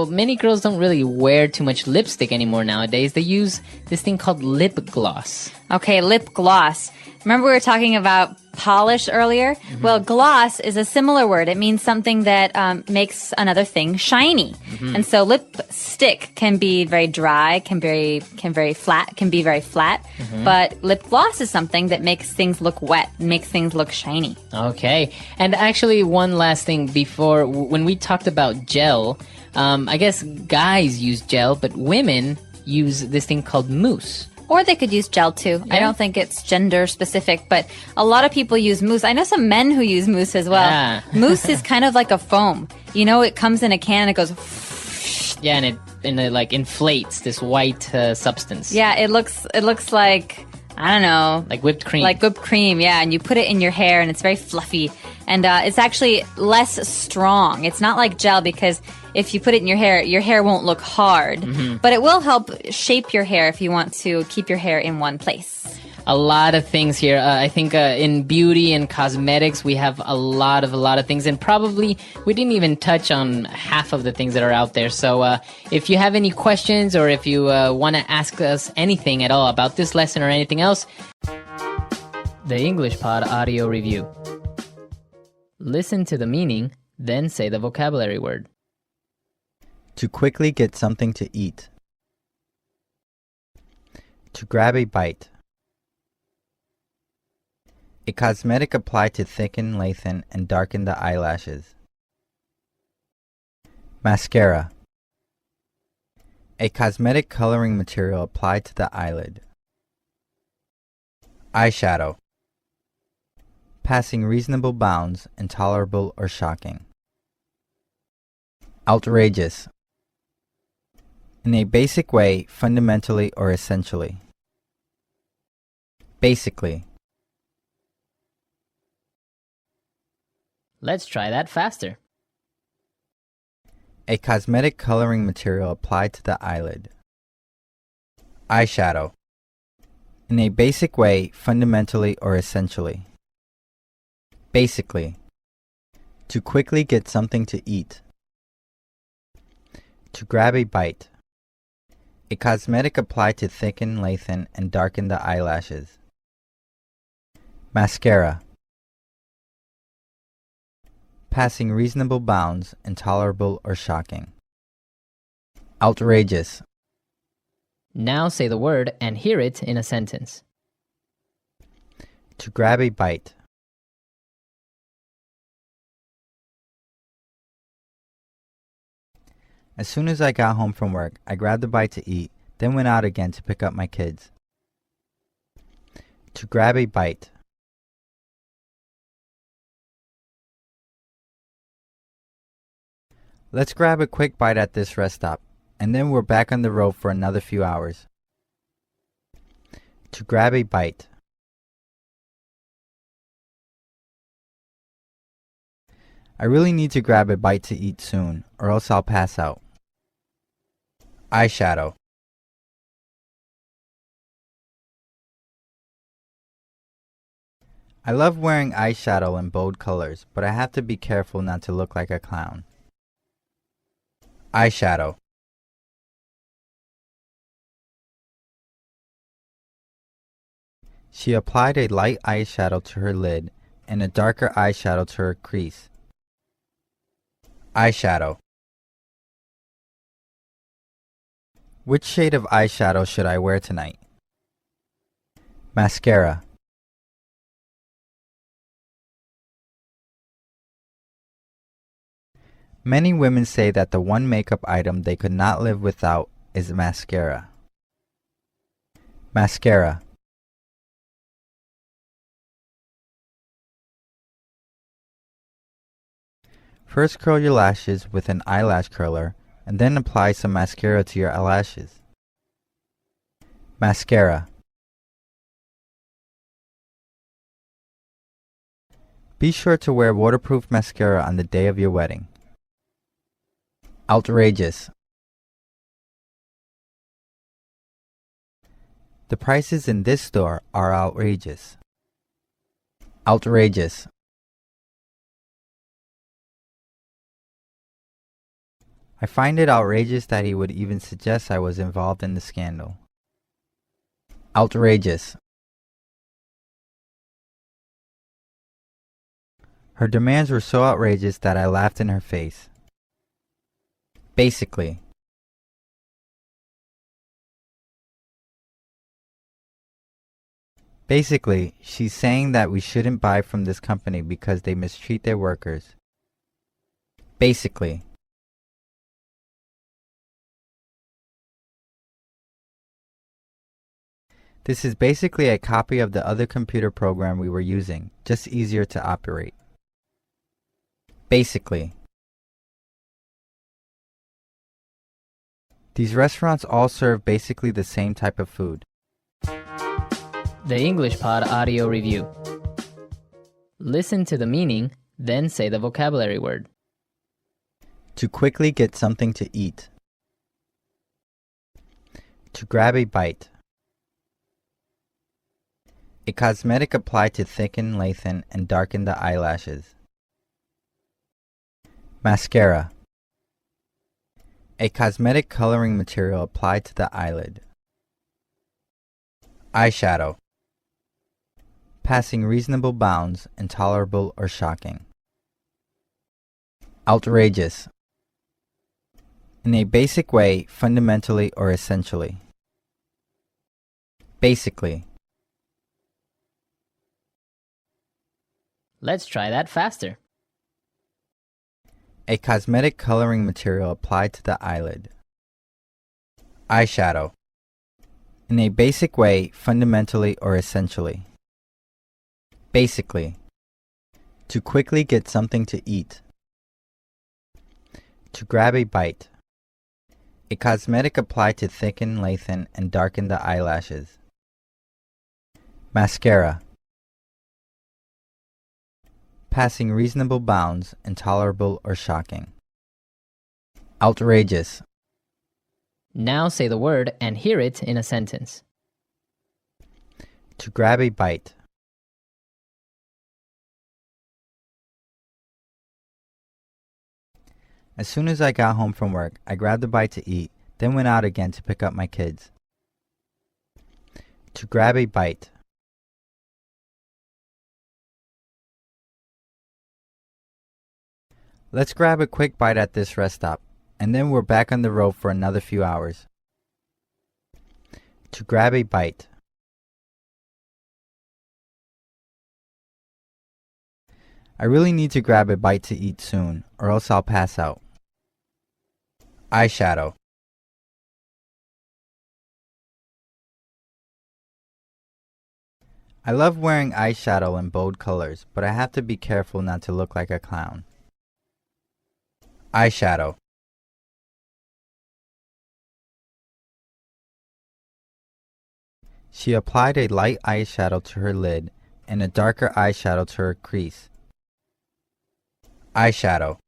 many girls don't really wear too much lipstick anymore nowadays. They use this thing called lip gloss. Okay, lip gloss. Remember we were talking about polish earlier? Well, gloss is a similar word. It means something that makes another thing shiny. And so lipstick can be very dry, can be very flat. But lip gloss is something that makes things look wet, makes things look shiny. Okay. And actually, one last thing before, when we talked about gel, I guess guys use gel, but women use this thing called mousse. Or they could use gel too. Yeah. I don't think it's gender specific, but a lot of people use mousse. I know some men who use mousse as well. Yeah. Mousse is kind of like a foam. You know, it comes in a can and it goes... Yeah, and it like inflates this white substance. Yeah, it looks like... I don't know. Like whipped cream. Like whipped cream, yeah. And you put it in your hair and it's very fluffy. And it's actually less strong. It's not like gel because if you put it in your hair won't look hard. But it will help shape your hair if you want to keep your hair in one place. A lot of things here. I think in beauty and cosmetics, we have a lot of things, and probably we didn't even touch on half of the things that are out there. So if you have any questions or if you want to ask us anything at all about this lesson or anything else, the English Pod audio review. Listen to the meaning, then say the vocabulary word. To quickly get something to eat. To grab a bite. A cosmetic applied to thicken, lengthen, and darken the eyelashes. Mascara. A cosmetic coloring material applied to the eyelid. Eyeshadow. Passing reasonable bounds, intolerable or shocking. Outrageous. In a basic way, fundamentally or essentially. Basically. Let's try that faster. A cosmetic coloring material applied to the eyelid. Eyeshadow. In a basic way, fundamentally or essentially. Basically. To quickly get something to eat. To grab a bite. A cosmetic applied to thicken, lengthen, and darken the eyelashes. Mascara. Passing reasonable bounds, intolerable or shocking. Outrageous. Now say the word and hear it in a sentence. To grab a bite. As soon as I got home from work, I grabbed a bite to eat, then went out again to pick up my kids. To grab a bite. Let's grab a quick bite at this rest stop, and then we're back on the road for another few hours. To grab a bite. I really need to grab a bite to eat soon, or else I'll pass out. Eyeshadow. I love wearing eyeshadow in bold colors, but I have to be careful not to look like a clown. Eyeshadow. She applied a light eyeshadow to her lid and a darker eyeshadow to her crease. Eyeshadow. Which shade of eyeshadow should I wear tonight? Mascara. Many women say that the one makeup item they could not live without is mascara. Mascara. First curl your lashes with an eyelash curler and then apply some mascara to your eyelashes. Mascara. Be sure to wear waterproof mascara on the day of your wedding. Outrageous. The prices in this store are outrageous. Outrageous. I find it outrageous that he would even suggest I was involved in the scandal. Outrageous. Her demands were so outrageous that I laughed in her face. Basically. Basically, she's saying that we shouldn't buy from this company because they mistreat their workers. Basically. This is basically a copy of the other computer program we were using, just easier to operate. Basically. These restaurants all serve basically the same type of food. The English Pod Audio Review. Listen to the meaning, then say the vocabulary word. To quickly get something to eat. To grab a bite. A cosmetic applied to thicken, lengthen, and darken the eyelashes. Mascara. A cosmetic coloring material applied to the eyelid. Eyeshadow. Passing reasonable bounds, intolerable or shocking. Outrageous. In a basic way, fundamentally or essentially. Basically. Let's try that faster. A cosmetic coloring material applied to the eyelid. Eyeshadow. In a basic way, fundamentally or essentially. Basically. To quickly get something to eat. To grab a bite. A cosmetic applied to thicken, lengthen, and darken the eyelashes. Mascara. Passing reasonable bounds, intolerable or shocking. Outrageous. Now say the word and hear it in a sentence. To grab a bite. As soon as I got home from work, I grabbed a bite to eat, then went out again to pick up my kids. To grab a bite. Let's grab a quick bite at this rest stop, and then we're back on the road for another few hours. To grab a bite. I really need to grab a bite to eat soon, or else I'll pass out. Eyeshadow. I love wearing eyeshadow in bold colors, but I have to be careful not to look like a clown. Eyeshadow. She applied a light eyeshadow to her lid and a darker eyeshadow to her crease. Eyeshadow.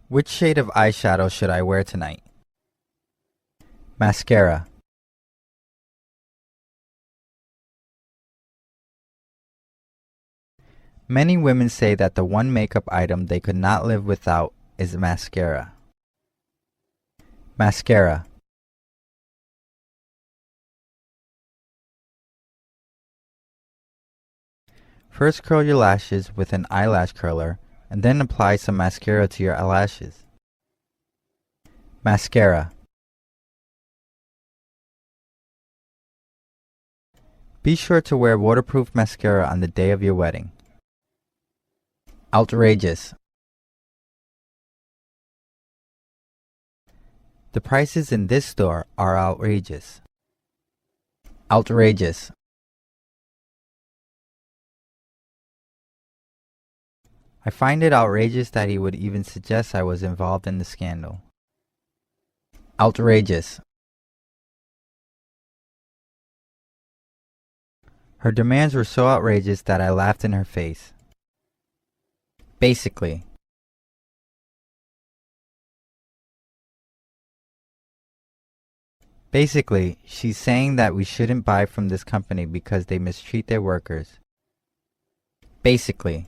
Which shade of eyeshadow should I wear tonight? Mascara. Many women say that the one makeup item they could not live without is mascara. Mascara. First curl your lashes with an eyelash curler and then apply some mascara to your eyelashes. Mascara. Be sure to wear waterproof mascara on the day of your wedding. Outrageous. The prices in this store are outrageous. Outrageous. I find it outrageous that he would even suggest I was involved in the scandal. Outrageous. Her demands were so outrageous that I laughed in her face. Basically. Basically, she's saying that we shouldn't buy from this company because they mistreat their workers. Basically.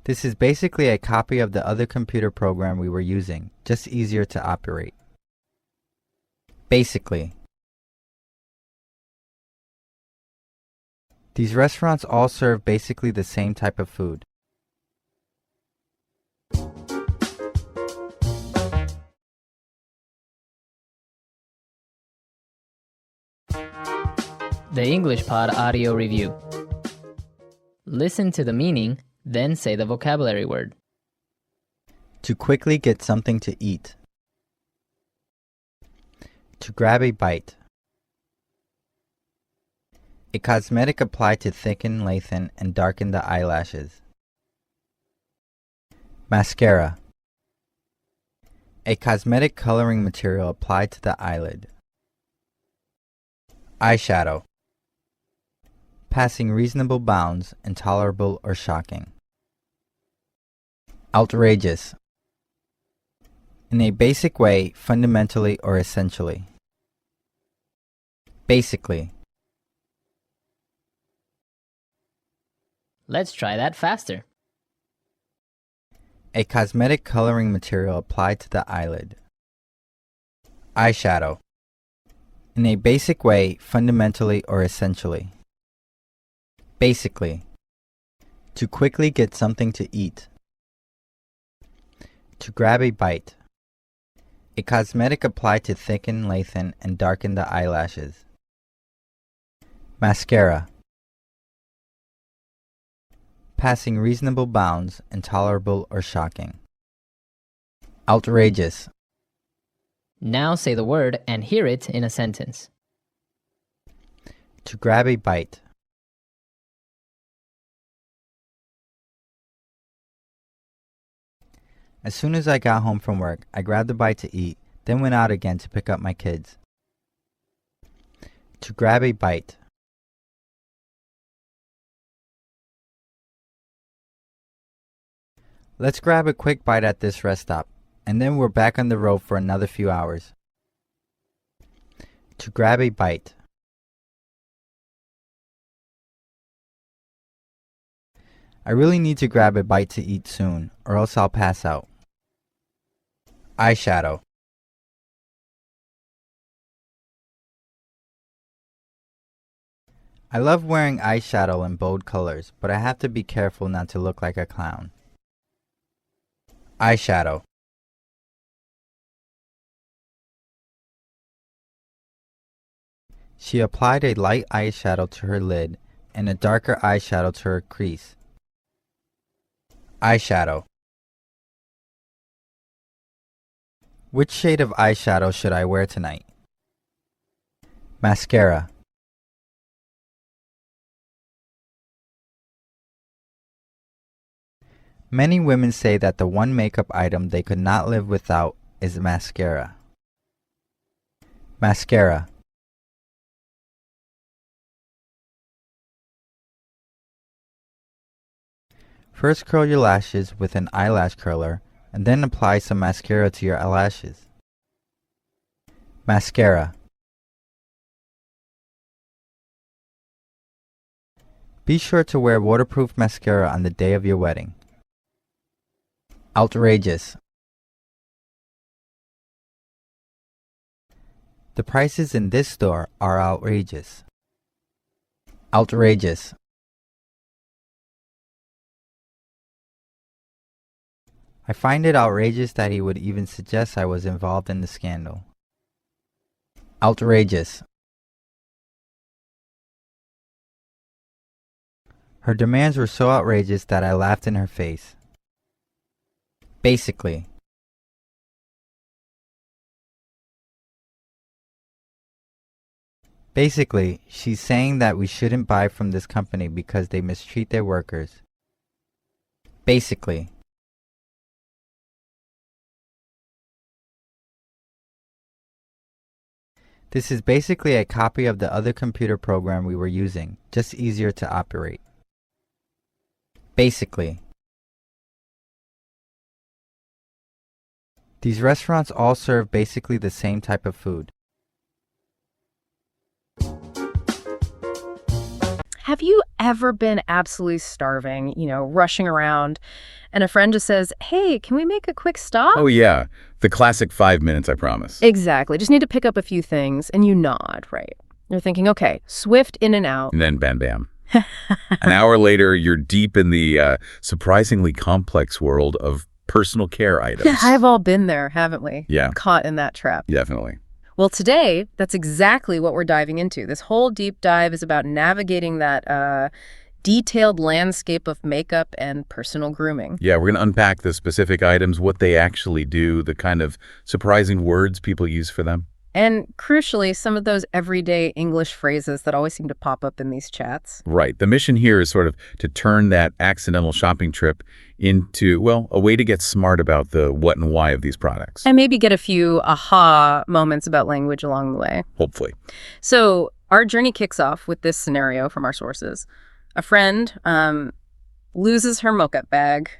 This is basically a copy of the other computer program we were using, just easier to operate. Basically. These restaurants all serve basically the same type of food. The English Pod Audio Review. Listen to the meaning, then say the vocabulary word. To quickly get something to eat. To grab a bite. A cosmetic applied to thicken, lengthen, and darken the eyelashes. Mascara. A cosmetic coloring material applied to the eyelid. Eyeshadow. Passing reasonable bounds, intolerable or shocking. Outrageous. In a basic way, fundamentally or essentially. Basically. Let's try that faster. A cosmetic coloring material applied to the eyelid. Eyeshadow. In a basic way, fundamentally or essentially. Basically. To quickly get something to eat. To grab a bite. A cosmetic applied to thicken, lengthen, and darken the eyelashes. Mascara. Passing reasonable bounds, intolerable or shocking. Outrageous. Now say the word and hear it in a sentence. To grab a bite. As soon as I got home from work, I grabbed a bite to eat, then went out again to pick up my kids. To grab a bite. Let's grab a quick bite at this rest stop, and then we're back on the road for another few hours. To grab a bite. I really need to grab a bite to eat soon, or else I'll pass out. Eyeshadow. I love wearing eyeshadow in bold colors, but I have to be careful not to look like a clown. Eyeshadow. She applied a light eyeshadow to her lid and a darker eyeshadow to her crease. Eyeshadow. Which shade of eyeshadow should I wear tonight? Mascara. Many women say that the one makeup item they could not live without is mascara. Mascara. First curl your lashes with an eyelash curler and then apply some mascara to your eyelashes. Mascara. Be sure to wear waterproof mascara on the day of your wedding. Outrageous. The prices in this store are outrageous. Outrageous. I find it outrageous that he would even suggest I was involved in the scandal. Outrageous. Her demands were so outrageous that I laughed in her face. Basically. Basically, she's saying that we shouldn't buy from this company because they mistreat their workers. Basically. This is basically a copy of the other computer program we were using, just easier to operate. Basically. These restaurants all serve basically the same type of food. Have you ever been absolutely starving, rushing around, and a friend just says, "Hey, can we make a quick stop?" Oh, yeah. The classic 5 minutes, I promise. Exactly. Just need to pick up a few things, and you nod, right? You're thinking, okay, swift in and out. And then bam, bam. An hour later, you're deep in the surprisingly complex world of personal care items. Yeah, I've all been there, haven't we? Yeah. Caught in that trap. Definitely. Well, today, that's exactly what we're diving into. This whole deep dive is about navigating that detailed landscape of makeup and personal grooming. Yeah, we're going to unpack the specific items, what they actually do, the kind of surprising words people use for them. And crucially, some of those everyday English phrases that always seem to pop up in these chats. Right. The mission here is sort of to turn that accidental shopping trip into, well, a way to get smart about the what and why of these products. And maybe get a few aha moments about language along the way. Hopefully. So our journey kicks off with this scenario from our sources. A friend loses her mocha bag,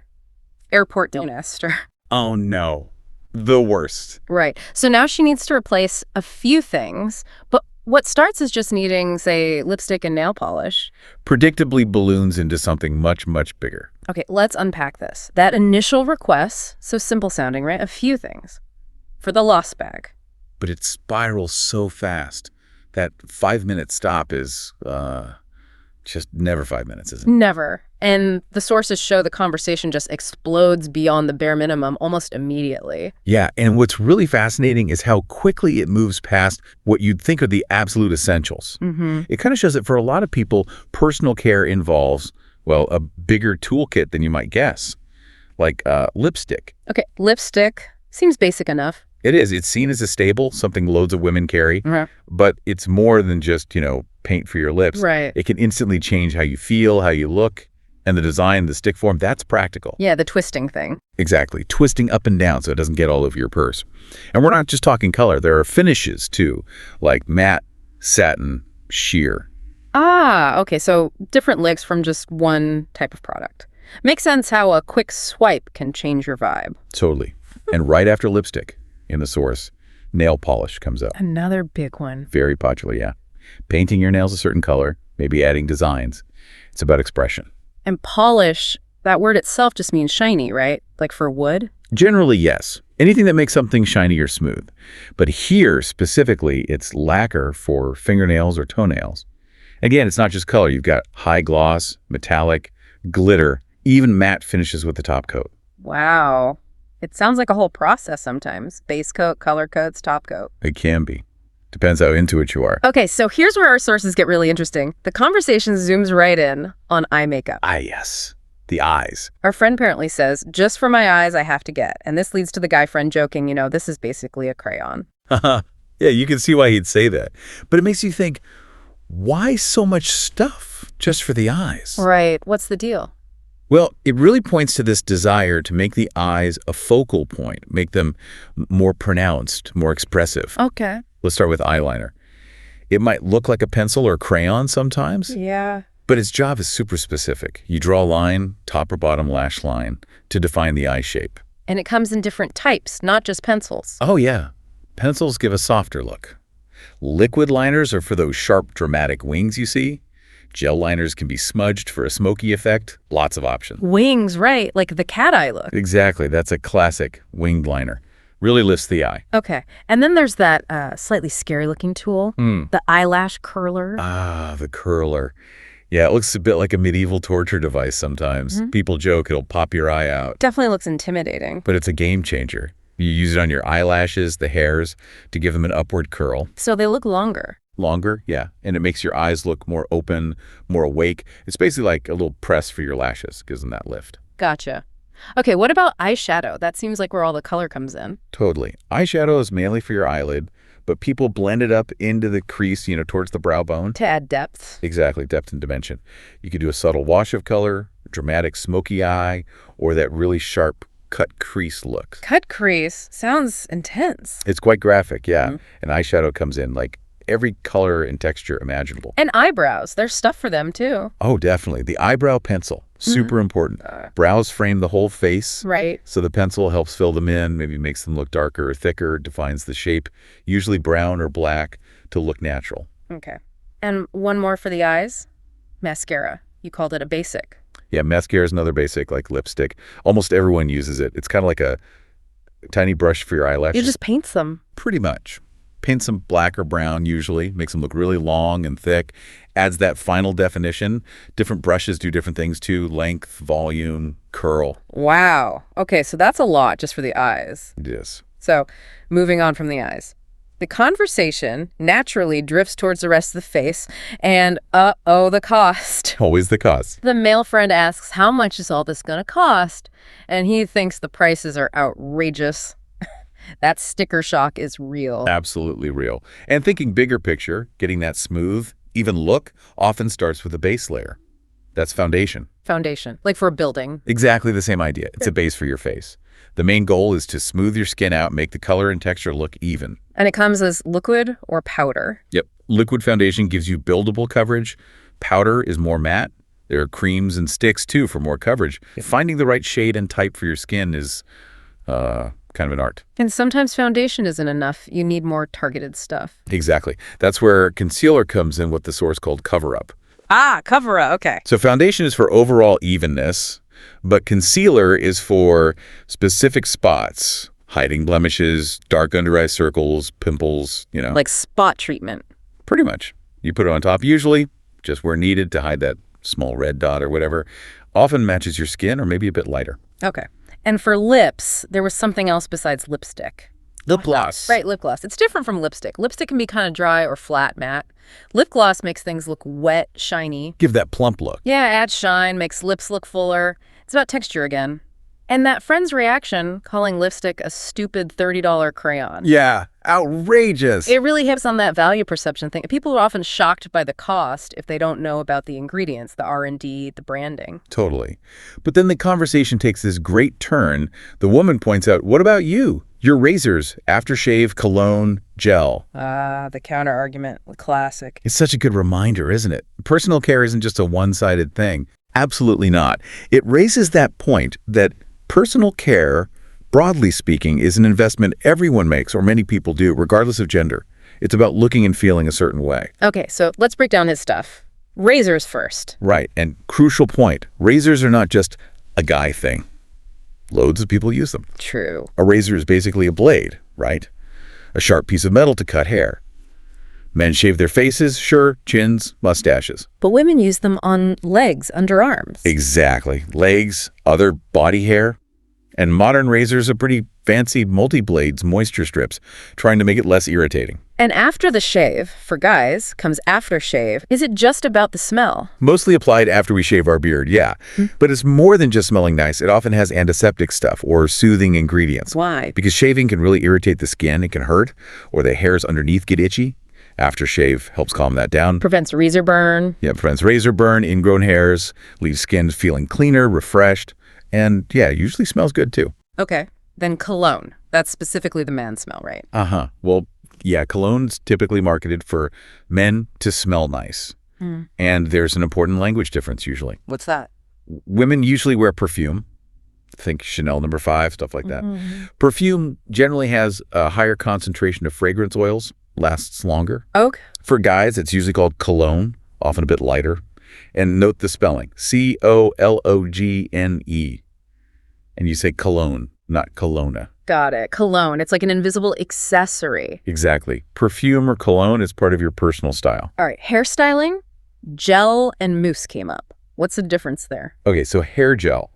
airport disaster. Oh, no. The worst. Right. So now she needs to replace a few things, but what starts as just needing, say, lipstick and nail polish. Predictably balloons into something much, much bigger. Okay, let's unpack this. That initial request, so simple sounding, right? A few things. For the lost bag. But it spirals so fast. That 5-minute stop is just never 5 minutes, is it? Never. And the sources show the conversation just explodes beyond the bare minimum almost immediately. Yeah, and what's really fascinating is how quickly it moves past what you'd think are the absolute essentials. It kind of shows that for a lot of people, personal care involves, well, a bigger toolkit than you might guess, like lipstick. Okay, lipstick seems basic enough. It is. It's seen as a staple, something loads of women carry, but it's more than just, paint for your lips. Right. It can instantly change how you feel, how you look, and the design, the stick form, that's practical. Yeah, the twisting thing. Exactly. Twisting up and down so it doesn't get all over your purse. And we're not just talking color. There are finishes, too, like matte, satin, sheer. Ah, okay, so different licks from just one type of product. Makes sense how a quick swipe can change your vibe. Totally. And right after lipstick, in the source, nail polish comes up. Another big one. Very popular, yeah. Painting your nails a certain color, maybe adding designs. It's about expression. And polish, that word itself just means shiny, right? Like for wood? Generally, yes. Anything that makes something shiny or smooth. But here, specifically, it's lacquer for fingernails or toenails. Again, it's not just color. You've got high gloss, metallic, glitter, even matte finishes with the top coat. Wow. It sounds like a whole process sometimes. Base coat, color coats, top coat. It can be. Depends how into it you are. Okay, so here's where our sources get really interesting. The conversation zooms right in on eye makeup. Ah, yes. The eyes. Our friend apparently says, just for my eyes, I have to get. And this leads to the guy friend joking, this is basically a crayon. Yeah, you can see why he'd say that. But it makes you think, why so much stuff just for the eyes? Right. What's the deal? Well, it really points to this desire to make the eyes a focal point, make them more pronounced, more expressive. Okay. Let's start with eyeliner. It might look like a pencil or a crayon sometimes. Yeah. But its job is super specific. You draw a line, top or bottom lash line, to define the eye shape. And it comes in different types, not just pencils. Oh, yeah. Pencils give a softer look. Liquid liners are for those sharp, dramatic wings you see. Gel liners can be smudged for a smoky effect. Lots of options. Wings, right, like the cat eye look. Exactly. That's a classic winged liner. Really lifts the eye. Okay. And then there's that slightly scary-looking tool, the eyelash curler. Ah, the curler. Yeah, it looks a bit like a medieval torture device sometimes. People joke it'll pop your eye out. Definitely looks intimidating. But it's a game changer. You use it on your eyelashes, the hairs, to give them an upward curl. So they look longer. Longer, yeah. And it makes your eyes look more open, more awake. It's basically like a little press for your lashes. Gives them that lift. Gotcha. Okay, what about eyeshadow? That seems like where all the color comes in. Totally. Eyeshadow is mainly for your eyelid, but people blend it up into the crease, towards the brow bone. To add depth. Exactly, depth and dimension. You could do a subtle wash of color, dramatic smoky eye, or that really sharp cut crease look. Cut crease? Sounds intense. It's quite graphic, yeah. And eyeshadow comes in like every color and texture imaginable. And eyebrows. There's stuff for them, too. Oh, definitely. The eyebrow pencil. Super important. Brows frame the whole face. Right. So the pencil helps fill them in, maybe makes them look darker or thicker, defines the shape, usually brown or black, to look natural. Okay. And one more for the eyes. Mascara. You called it a basic. Yeah, mascara is another basic, like lipstick. Almost everyone uses it. It's kind of like a tiny brush for your eyelashes. You just paint them. Pretty much. Paint some black or brown usually, makes them look really long and thick, adds that final definition. Different brushes do different things too, length, volume, curl. Wow. Okay, so that's a lot just for the eyes. It is. So moving on from the eyes. The conversation naturally drifts towards the rest of the face, and the cost. Always the cost. The male friend asks, how much is all this going to cost? And he thinks the prices are outrageous. That sticker shock is real. Absolutely real. And thinking bigger picture, getting that smooth, even look often starts with a base layer. That's foundation. Foundation, like for a building. Exactly the same idea. It's a base for your face. The main goal is to smooth your skin out, make the color and texture look even. And it comes as liquid or powder. Yep. Liquid foundation gives you buildable coverage. Powder is more matte. There are creams and sticks, too, for more coverage. Finding the right shade and type for your skin is kind of an art. And sometimes foundation isn't enough. You need more targeted stuff. Exactly. That's where concealer comes in, what the source called cover-up. Ah, cover-up. Okay. So foundation is for overall evenness, but concealer is for specific spots, hiding blemishes, dark under-eye circles, pimples, Like spot treatment. Pretty much. You put it on top, usually just where needed to hide that small red dot or whatever. Often matches your skin or maybe a bit lighter. Okay. And for lips, there was something else besides lipstick. Lip gloss. Right, lip gloss. It's different from lipstick. Lipstick can be kind of dry or flat, matte. Lip gloss makes things look wet, shiny. Give that plump look. Yeah, adds shine, makes lips look fuller. It's about texture again. And that friend's reaction, calling lipstick a stupid $30 crayon. Yeah, outrageous. It really hits on that value perception thing. People are often shocked by the cost if they don't know about the ingredients, the R&D, the branding. Totally. But then the conversation takes this great turn. The woman points out, what about you? Your razors, aftershave, cologne, gel. The counter argument, classic. It's such a good reminder, isn't it? Personal care isn't just a one-sided thing. Absolutely not. It raises that point that personal care, broadly speaking, is an investment everyone makes, or many people do, regardless of gender. It's about looking and feeling a certain way. Okay, so let's break down his stuff. Razors first. Right, and crucial point. Razors are not just a guy thing. Loads of people use them. True. A razor is basically a blade, right? A sharp piece of metal to cut hair. Men shave their faces, sure, chins, mustaches. But women use them on legs, underarms. Exactly. Legs, other body hair. And modern razors are pretty fancy multi-blades moisture strips, trying to make it less irritating. And after the shave, for guys, comes aftershave. Is it just about the smell? Mostly applied after we shave our beard, yeah. But it's more than just smelling nice. It often has antiseptic stuff or soothing ingredients. Why? Because shaving can really irritate the skin. It can hurt, or the hairs underneath get itchy. Aftershave helps calm that down. Prevents razor burn. Yeah, prevents razor burn, ingrown hairs, leaves skin feeling cleaner, refreshed, and yeah, usually smells good too. Okay, then cologne. That's specifically the man smell, right? Uh-huh. Well, yeah, cologne's typically marketed for men to smell nice. And there's an important language difference usually. What's that? Women usually wear perfume. Think Chanel No. 5, stuff like that. Perfume generally has a higher concentration of fragrance oils, lasts longer. Okay. For guys, it's usually called cologne, often a bit lighter. And note the spelling, C-O-L-O-G-N-E. And you say cologne, not colonna. Got it. Cologne. It's like an invisible accessory. Exactly. Perfume or cologne is part of your personal style. All right. Hairstyling, gel and mousse came up. What's the difference there? Okay, so hair gel,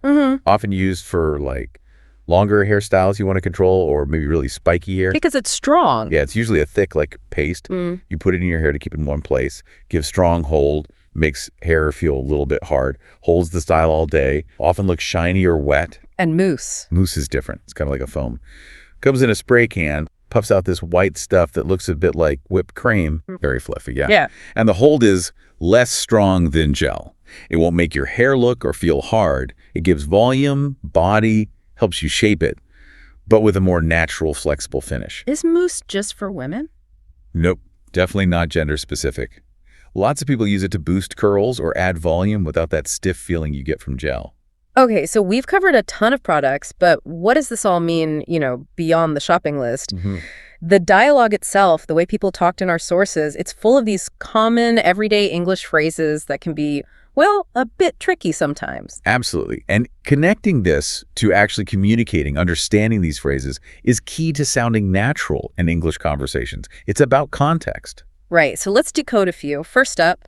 often used for like longer hairstyles you want to control or maybe really spiky hair. Because it's strong. Yeah, it's usually a thick like paste. You put it in your hair to keep it in one place, gives strong hold, makes hair feel a little bit hard, holds the style all day, often looks shiny or wet. And mousse. Mousse is different. It's kind of like a foam. Comes in a spray can, puffs out this white stuff that looks a bit like whipped cream. Very fluffy, yeah. Yeah. And the hold is less strong than gel. It won't make your hair look or feel hard. It gives volume, body, helps you shape it, but with a more natural, flexible finish. Is mousse just for women? Nope, definitely not gender specific. Lots of people use it to boost curls or add volume without that stiff feeling you get from gel. Okay, so we've covered a ton of products, but what does this all mean, beyond the shopping list? The dialogue itself, the way people talked in our sources, it's full of these common everyday English phrases that can be, well, a bit tricky sometimes. Absolutely. And connecting this to actually communicating, understanding these phrases is key to sounding natural in English conversations. It's about context. Right. So let's decode a few. First up,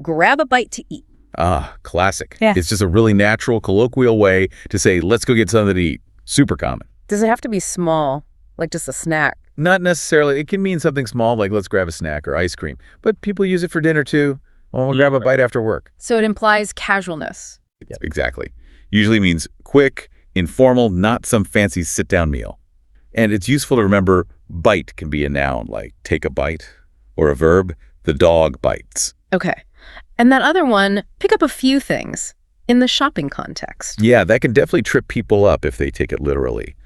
grab a bite to eat. Ah, classic. Yeah. It's just a really natural, colloquial way to say, let's go get something to eat. Super common. Does it have to be small, like just a snack? Not necessarily. It can mean something small, like let's grab a snack or ice cream. But people use it for dinner too. Well, we'll grab a bite after work. So it implies casualness. Exactly. Usually means quick, informal, not some fancy sit-down meal. And it's useful to remember bite can be a noun, like take a bite, or a verb, the dog bites. Okay. And that other one, pick up a few things in the shopping context. Yeah, that can definitely trip people up if they take it literally.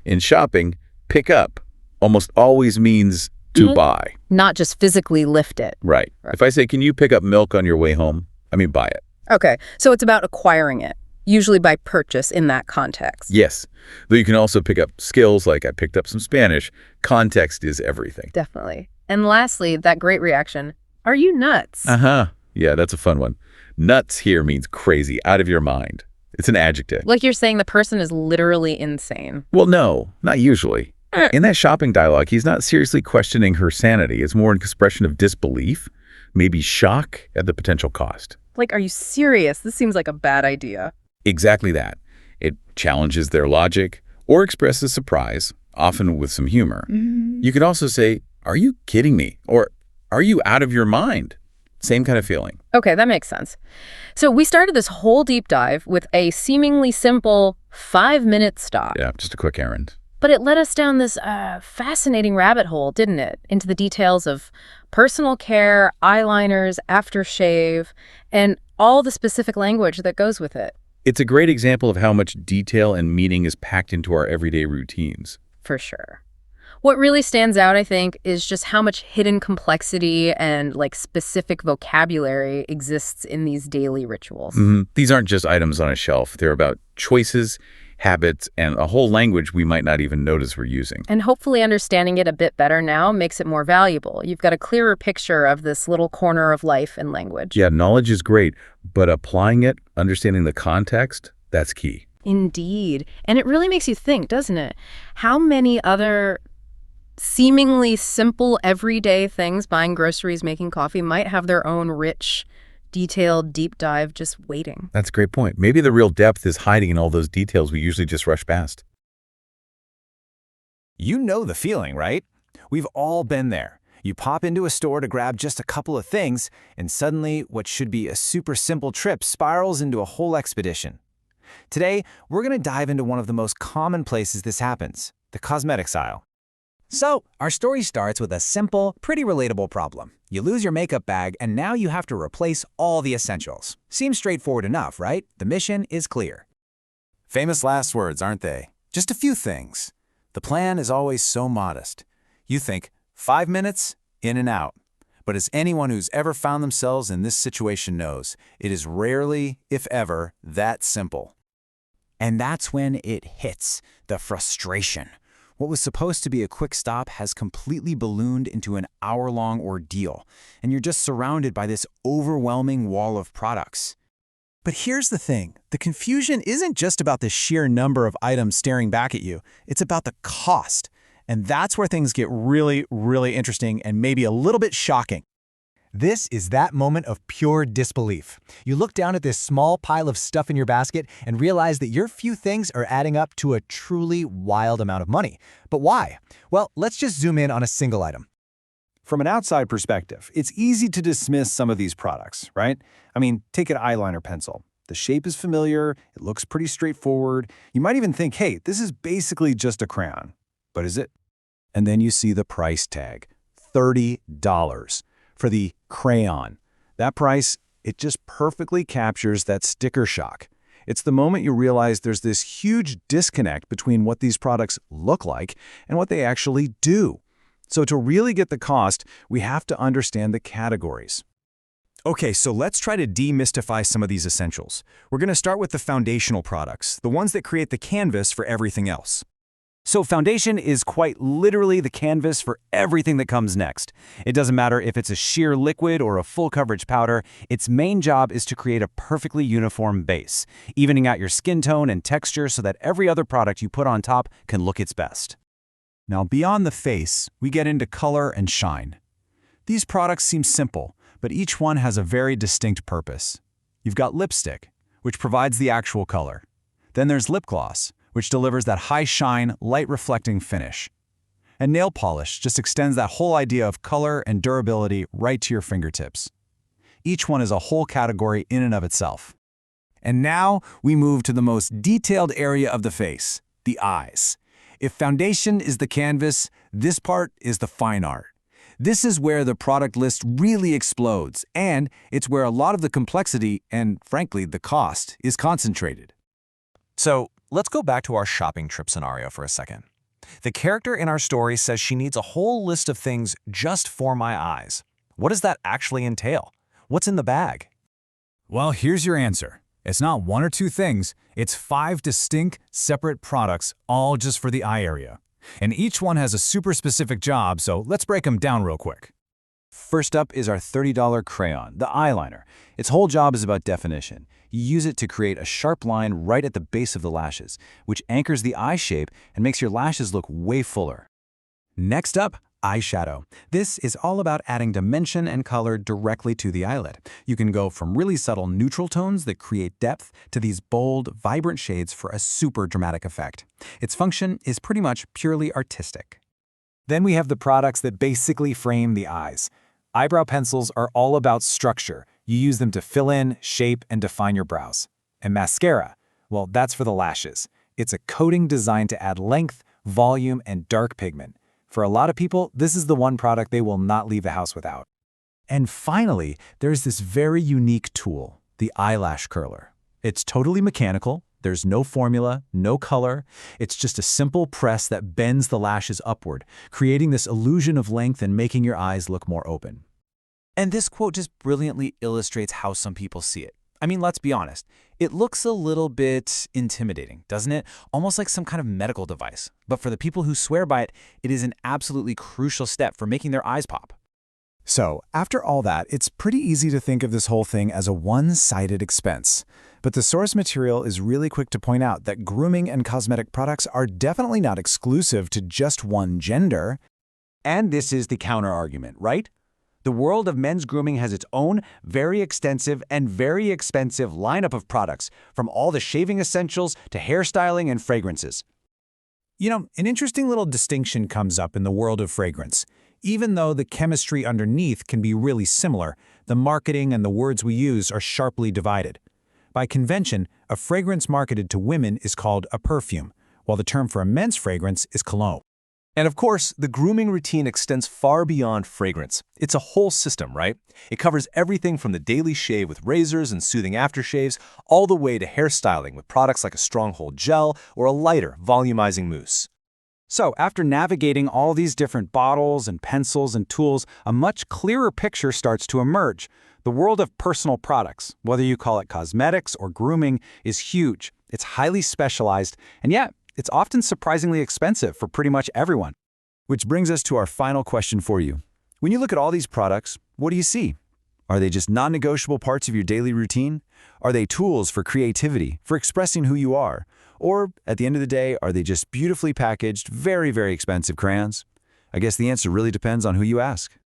In shopping, pick up almost always means to buy. Not just physically lift it. Right. If I say, can you pick up milk on your way home? I mean, buy it. Okay. So it's about acquiring it, usually by purchase in that context. Yes. Though you can also pick up skills like I picked up some Spanish. Context is everything. Definitely. And lastly, that great reaction, are you nuts? Uh-huh. Yeah, that's a fun one. Nuts here means crazy, out of your mind. It's an adjective. Like you're saying the person is literally insane. Well, no, not usually. In that shopping dialogue, he's not seriously questioning her sanity. It's more an expression of disbelief, maybe shock at the potential cost. Like, are you serious? This seems like a bad idea. Exactly that. It challenges their logic or expresses surprise, often with some humor. You could also say, are you kidding me? Or are you out of your mind? Same kind of feeling. Okay, that makes sense. So we started this whole deep dive with a seemingly simple 5-minute stop. Yeah, just a quick errand. But it led us down this fascinating rabbit hole, didn't it? Into the details of personal care, eyeliners, aftershave, and all the specific language that goes with it. It's a great example of how much detail and meaning is packed into our everyday routines. For sure. What really stands out, I think, is just how much hidden complexity and specific vocabulary exists in these daily rituals. These aren't just items on a shelf. They're about choices, habits, and a whole language we might not even notice we're using. And hopefully understanding it a bit better now makes it more valuable. You've got a clearer picture of this little corner of life and language. Yeah, knowledge is great, but applying it, understanding the context, that's key. Indeed. And it really makes you think, doesn't it? How many other seemingly simple everyday things, buying groceries, making coffee, might have their own rich, detailed deep dive just waiting. That's a great point. Maybe the real depth is hiding in all those details we usually just rush past. You know the feeling, right? We've all been there. You pop into a store to grab just a couple of things, and suddenly what should be a super simple trip spirals into a whole expedition. Today, we're going to dive into one of the most common places this happens, the cosmetics aisle. So, our story starts with a simple, pretty relatable problem. You lose your makeup bag, and now you have to replace all the essentials. Seems straightforward enough, right? The mission is clear. Famous last words, aren't they? Just a few things. The plan is always so modest. You think, 5 minutes, in and out. But as anyone who's ever found themselves in this situation knows, it is rarely, if ever, that simple. And that's when it hits, the frustration. What was supposed to be a quick stop has completely ballooned into an hour-long ordeal, and you're just surrounded by this overwhelming wall of products. But here's the thing. The confusion isn't just about the sheer number of items staring back at you. It's about the cost. And that's where things get really, really interesting and maybe a little bit shocking. This is that moment of pure disbelief. You look down at this small pile of stuff in your basket and realize that your few things are adding up to a truly wild amount of money. But why? Well, let's just zoom in on a single item. From an outside perspective, it's easy to dismiss some of these products, right? I mean, take an eyeliner pencil. The shape is familiar, it looks pretty straightforward. You might even think, hey, this is basically just a crayon. But is it? And then you see the price tag, $30 for the crayon. That price, it just perfectly captures that sticker shock. It's the moment you realize there's this huge disconnect between what these products look like and what they actually do. So to really get the cost, we have to understand the categories. Okay, so let's try to demystify some of these essentials. We're going to start with the foundational products, the ones that create the canvas for everything else. So foundation is quite literally the canvas for everything that comes next. It doesn't matter if it's a sheer liquid or a full coverage powder, its main job is to create a perfectly uniform base, evening out your skin tone and texture so that every other product you put on top can look its best. Now beyond the face, we get into color and shine. These products seem simple, but each one has a very distinct purpose. You've got lipstick, which provides the actual color. Then there's lip gloss, which delivers that high shine, light reflecting finish. And nail polish just extends that whole idea of color and durability right to your fingertips. Each one is a whole category in and of itself. And now we move to the most detailed area of the face, the eyes. If foundation is the canvas, this part is the fine art. This is where the product list really explodes, and it's where a lot of the complexity and, frankly, the cost is concentrated. So, let's go back to our shopping trip scenario for a second. The character in our story says she needs a whole list of things just for my eyes. What does that actually entail? What's in the bag? Well, here's your answer. It's not one or two things, it's 5 distinct, separate products, all just for the eye area. And each one has a super specific job, so let's break them down real quick. First up is our $30 crayon, the eyeliner. Its whole job is about definition. You use it to create a sharp line right at the base of the lashes, which anchors the eye shape and makes your lashes look way fuller. Next up, eyeshadow. This is all about adding dimension and color directly to the eyelid. You can go from really subtle neutral tones that create depth to these bold, vibrant shades for a super dramatic effect. Its function is pretty much purely artistic. Then we have the products that basically frame the eyes. Eyebrow pencils are all about structure. You use them to fill in, shape, and define your brows. And mascara, well, that's for the lashes. It's a coating designed to add length, volume, and dark pigment. For a lot of people, this is the one product they will not leave the house without. And finally, there's this very unique tool, the eyelash curler. It's totally mechanical. There's no formula, no color. It's just a simple press that bends the lashes upward, creating this illusion of length and making your eyes look more open. And this quote just brilliantly illustrates how some people see it. I mean, let's be honest. It looks a little bit intimidating, doesn't it? Almost like some kind of medical device. But for the people who swear by it, it is an absolutely crucial step for making their eyes pop. So, after all that, it's pretty easy to think of this whole thing as a one-sided expense. But the source material is really quick to point out that grooming and cosmetic products are definitely not exclusive to just one gender. And this is the counter-argument, right? The world of men's grooming has its own very extensive and very expensive lineup of products, from all the shaving essentials to hairstyling and fragrances. You know, an interesting little distinction comes up in the world of fragrance. Even though the chemistry underneath can be really similar, the marketing and the words we use are sharply divided. By convention, a fragrance marketed to women is called a perfume, while the term for a men's fragrance is cologne. And of course, the grooming routine extends far beyond fragrance. It's a whole system, right? It covers everything from the daily shave with razors and soothing aftershaves, all the way to hairstyling with products like a Stronghold gel or a lighter, volumizing mousse. So, after navigating all these different bottles and pencils and tools, a much clearer picture starts to emerge. The world of personal products, whether you call it cosmetics or grooming, is huge. It's highly specialized, and yet, it's often surprisingly expensive for pretty much everyone. Which brings us to our final question for you. When you look at all these products, what do you see? Are they just non-negotiable parts of your daily routine? Are they tools for creativity, for expressing who you are? Or, at the end of the day, are they just beautifully packaged, very, very expensive crayons? I guess the answer really depends on who you ask.